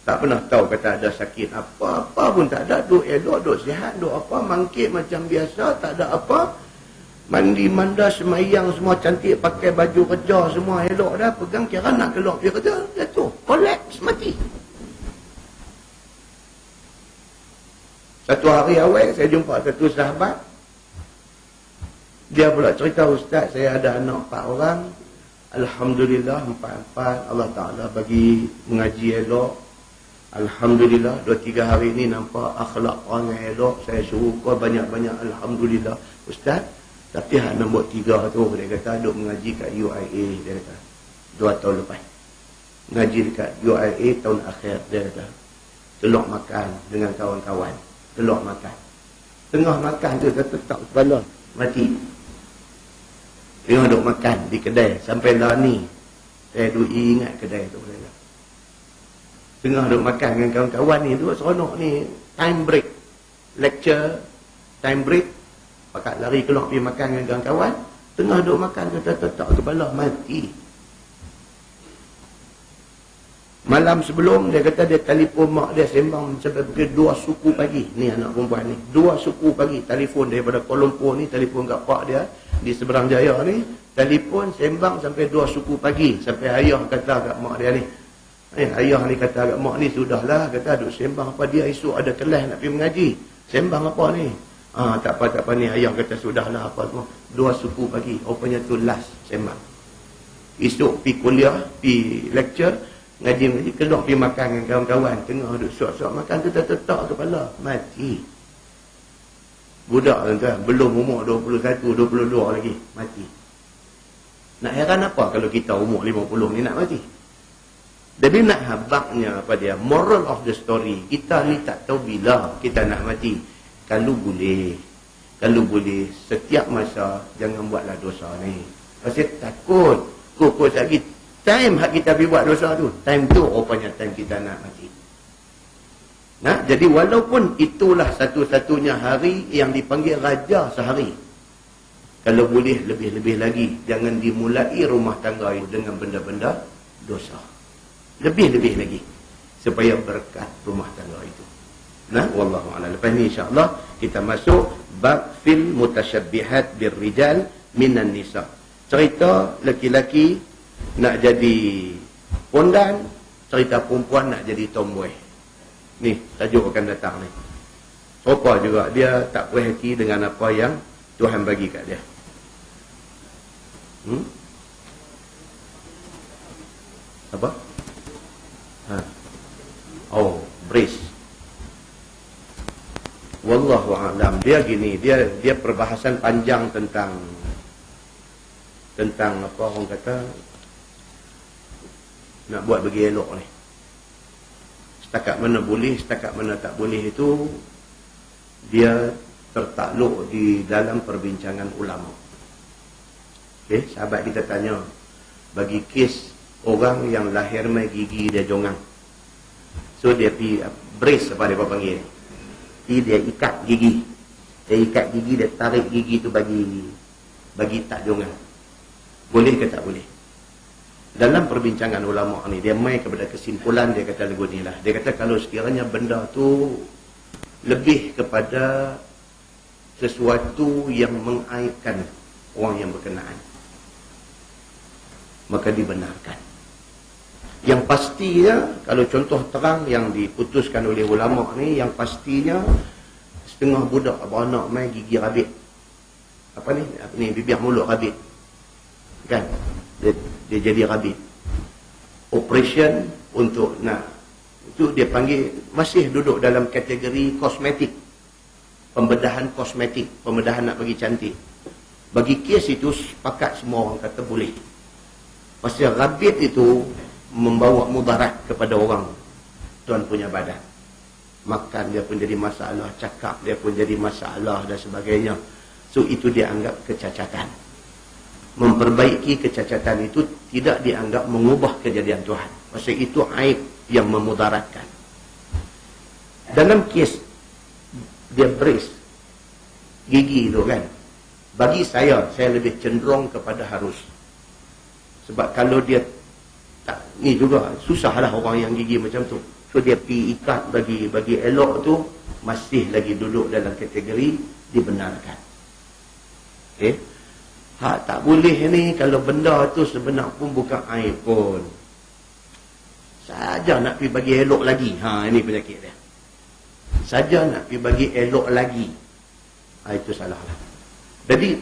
Tak pernah tahu kata ada sakit apa-apa pun tak ada, duk elok, duk sihat, duk apa, mangkit macam biasa, tak ada apa. Mandi, manda, semayang semua cantik, pakai baju kerja semua elok dah, pegang kira nak keluar pergi kerja, jatuh, collapse, mati. Satu hari awal saya jumpa satu sahabat, dia pula cerita, Ustaz, saya ada anak 4 orang, Alhamdulillah 4 Allah Ta'ala bagi mengaji elok. Alhamdulillah 2-3 hari ni nampak akhlak orang yang elok, saya suruh kau banyak-banyak Alhamdulillah. Ustaz, tapi hak nombor 3 tu, dia kata duk mengaji kat UIA, dia kata 2 tahun lepas mengaji dekat UIA tahun akhir, dia kata telok makan dengan kawan-kawan, telok makan, tengah makan tu tetap kepala mati. Tengah duk makan di kedai sampai lah ni saya duk ingat kedai tu, dia kata tengah duk makan dengan kawan-kawan ni tu seronok ni, time break lecture, time break, pakat lari keluar pergi makan dengan kawan-kawan, tengah duk makan tetap kepala mati. Malam sebelum dia kata dia telefon mak dia sembang sampai pukul 2 suku pagi. Ni anak perempuan ni 2 suku pagi telefon daripada Kuala Lumpur ni, telefon kat pak dia di Seberang Jaya ni, telefon sembang sampai 2 suku pagi, sampai ayah kata kat mak dia ni, ayah ni kata kat mak ni, sudahlah, kata duk sembang apa, dia esok ada kelas nak pergi mengaji, sembang apa ni, tak apa ni, ayah kata sudahlah apa semua. 2 suku pagi, rupanya tu last sembang. Esok pergi kuliah, pergi lecture, ngaji, keluar pergi makan dengan kawan-kawan, tengah duk suap-suap makan tu tetap kepala mati. Budak tuan-tuan, belum umur 21, 22 lagi mati. Nak heran apa kalau kita umur 50 ni nak mati? Jadi nak habaknya apa dia, moral of the story, kita ni tak tahu bila kita nak mati. Kalau boleh setiap masa jangan buatlah dosa ni. Pasal takut kok lagi time hak kita pergi buat dosa tu, time tu rupanya time kita nak mati. Nah, jadi walaupun itulah satu-satunya hari yang dipanggil raja sehari, kalau boleh lebih-lebih lagi jangan dimulai rumah tangga itu dengan benda-benda dosa. Lebih-lebih lagi supaya berkat rumah tangga itu. Nah, wallahu a'lam. Lepas ni insya-Allah kita masuk bab fil mutasyabbihat birrijal minan nisa. Cerita lelaki nak jadi pondan, cerita perempuan nak jadi tomboy. Ni tajuk akan datang ni. Serupa juga, dia tak puas hati dengan apa yang Tuhan bagi kat dia. Apa? Oh, brace. Wallahu a'lam. Dia gini, dia perbahasan panjang tentang apa orang kata nak buat bagi elok ni. Setakat mana boleh, setakat mana tak boleh itu dia tertakluk di dalam perbincangan ulama. Okey, sahabat kita tanya, bagi kes orang yang lahir mai gigi dia jongang, so dia pergi brace apa dia panggil, dia ikat gigi, dia tarik gigi tu bagi tak jongang, boleh ke tak boleh? Dalam perbincangan ulama ni dia mai kepada kesimpulan, dia kata lagu ni lah, dia kata kalau sekiranya benda tu lebih kepada sesuatu yang mengaibkan orang yang berkenaan, maka dibenarkan. Yang pastinya kalau contoh terang yang diputuskan oleh ulama ni, yang pastinya setengah budak beranak mai gigi rabit, apa ni bibir mulut rabit kan, dia jadi rabit, operation untuk nak, itu dia panggil, masih duduk dalam kategori kosmetik, pembedahan kosmetik, pembedahan nak bagi cantik. Bagi kes itu sepakat semua orang kata boleh. Pasal rabit itu membawa mudarat kepada orang tuan punya badan. Makan dia pun jadi masalah, cakap dia pun jadi masalah dan sebagainya. So itu dianggap kecacatan. Memperbaiki kecacatan itu tidak dianggap mengubah kejadian Tuhan. Maksud itu aib yang memudaratkan. Dalam kes dia brace gigi itu kan, bagi saya lebih cenderung kepada harus. Sebab kalau dia tak, ni juga susahlah orang yang gigi macam tu. So dia pergi ikat bagi elok tu, masih lagi duduk dalam kategori dibenarkan. Okay? Hak tak boleh ni, kalau benda tu sebenar pun bukan aib pun. Saja nak pergi bagi elok lagi. Ini penyakit dia. Saja nak pergi bagi elok lagi. Itu salah lah. Jadi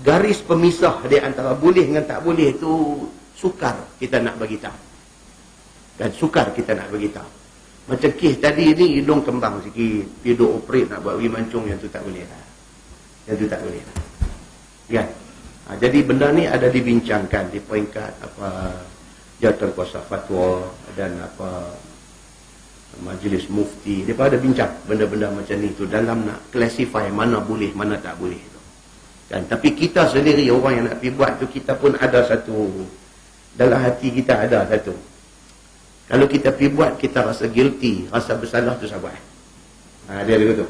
garis pemisah di antara boleh dengan tak boleh tu sukar kita nak bagi tahu. Dan sukar kita nak bagi tahu. Macam kes tadi ni hidung kembang sikit, pergi operate nak buat mancung, yang tu tak boleh lah. Yang tu tak boleh lah. Kan? Jadi benda ni ada dibincangkan di peringkat Jawatan Kuasa Fatwa dan Majlis Mufti. Mereka ada bincang benda-benda macam ni tu dalam nak classify mana boleh, mana tak boleh tu. Kan? Tapi kita sendiri, orang yang nak pergi buat tu, kita pun ada satu, dalam hati kita ada satu. Kalau kita pergi buat, kita rasa guilty, rasa bersalah tu sabar. Dia begitu.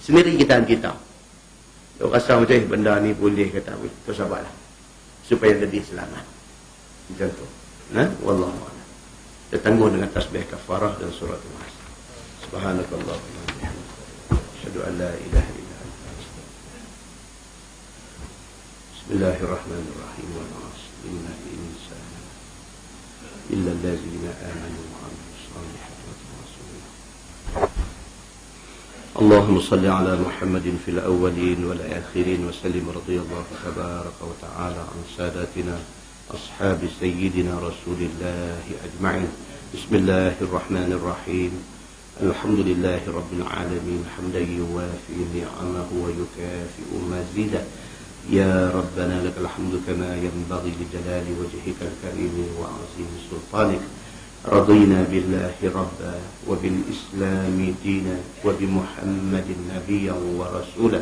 Sendiri kita. Dia rasa macam benda ni boleh ke tak boleh. Tu sabarlah. Supaya lebih selamat. Macam tu. Wallahualam. Kita tangguh dengan tasbih kafarah dan surat Al-Mas. Subhanakallah wa bihamdika. Asyhadu an la ilaha illa anta astaghfiruka. Bismillahirrahmanirrahim. Wal 'asr innal insana illa allazina amanu wa 'amilus salihati wa tawassaw bil haqqi. اللهم صل على محمد في الأولين والآخرين وسلم رضي الله تبارك وتعالى عن ساداتنا أصحاب سيدنا رسول الله أجمعين. بسم الله الرحمن الرحيم. الحمد لله رب العالمين حمدا يوافي نعمه ويكافئ مزيدا. يا ربنا لك الحمد كما ينبغي لجلال وجهك الكريم وعظيم سلطانك. رضينا بالله ربا وبالإسلام دينا وبمحمد نبيا ورسولا.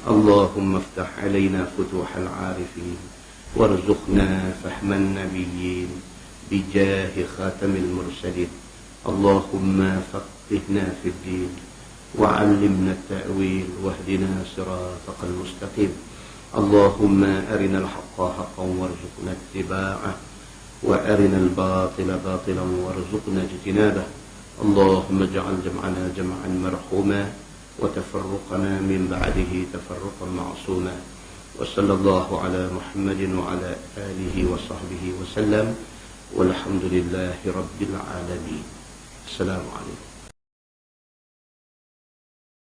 اللهم افتح علينا فتوح العارفين وارزقنا فهم النبيين بجاه خاتم المرسلين. اللهم فقهنا في الدين وعلمنا التأويل واهدنا صراطك المستقيم. اللهم أرنا الحق حقا وارزقنا اتباعه وأرنا الباطل باطلا وارزقنا اجتنابه. اللهم اجعل جمعنا جمعا مرحوما وتفرقنا من بعده تفرقا معصوما. وصلى الله على محمد وعلى آله وصحبه وسلم والحمد لله رب العالمين. السلام عليكم.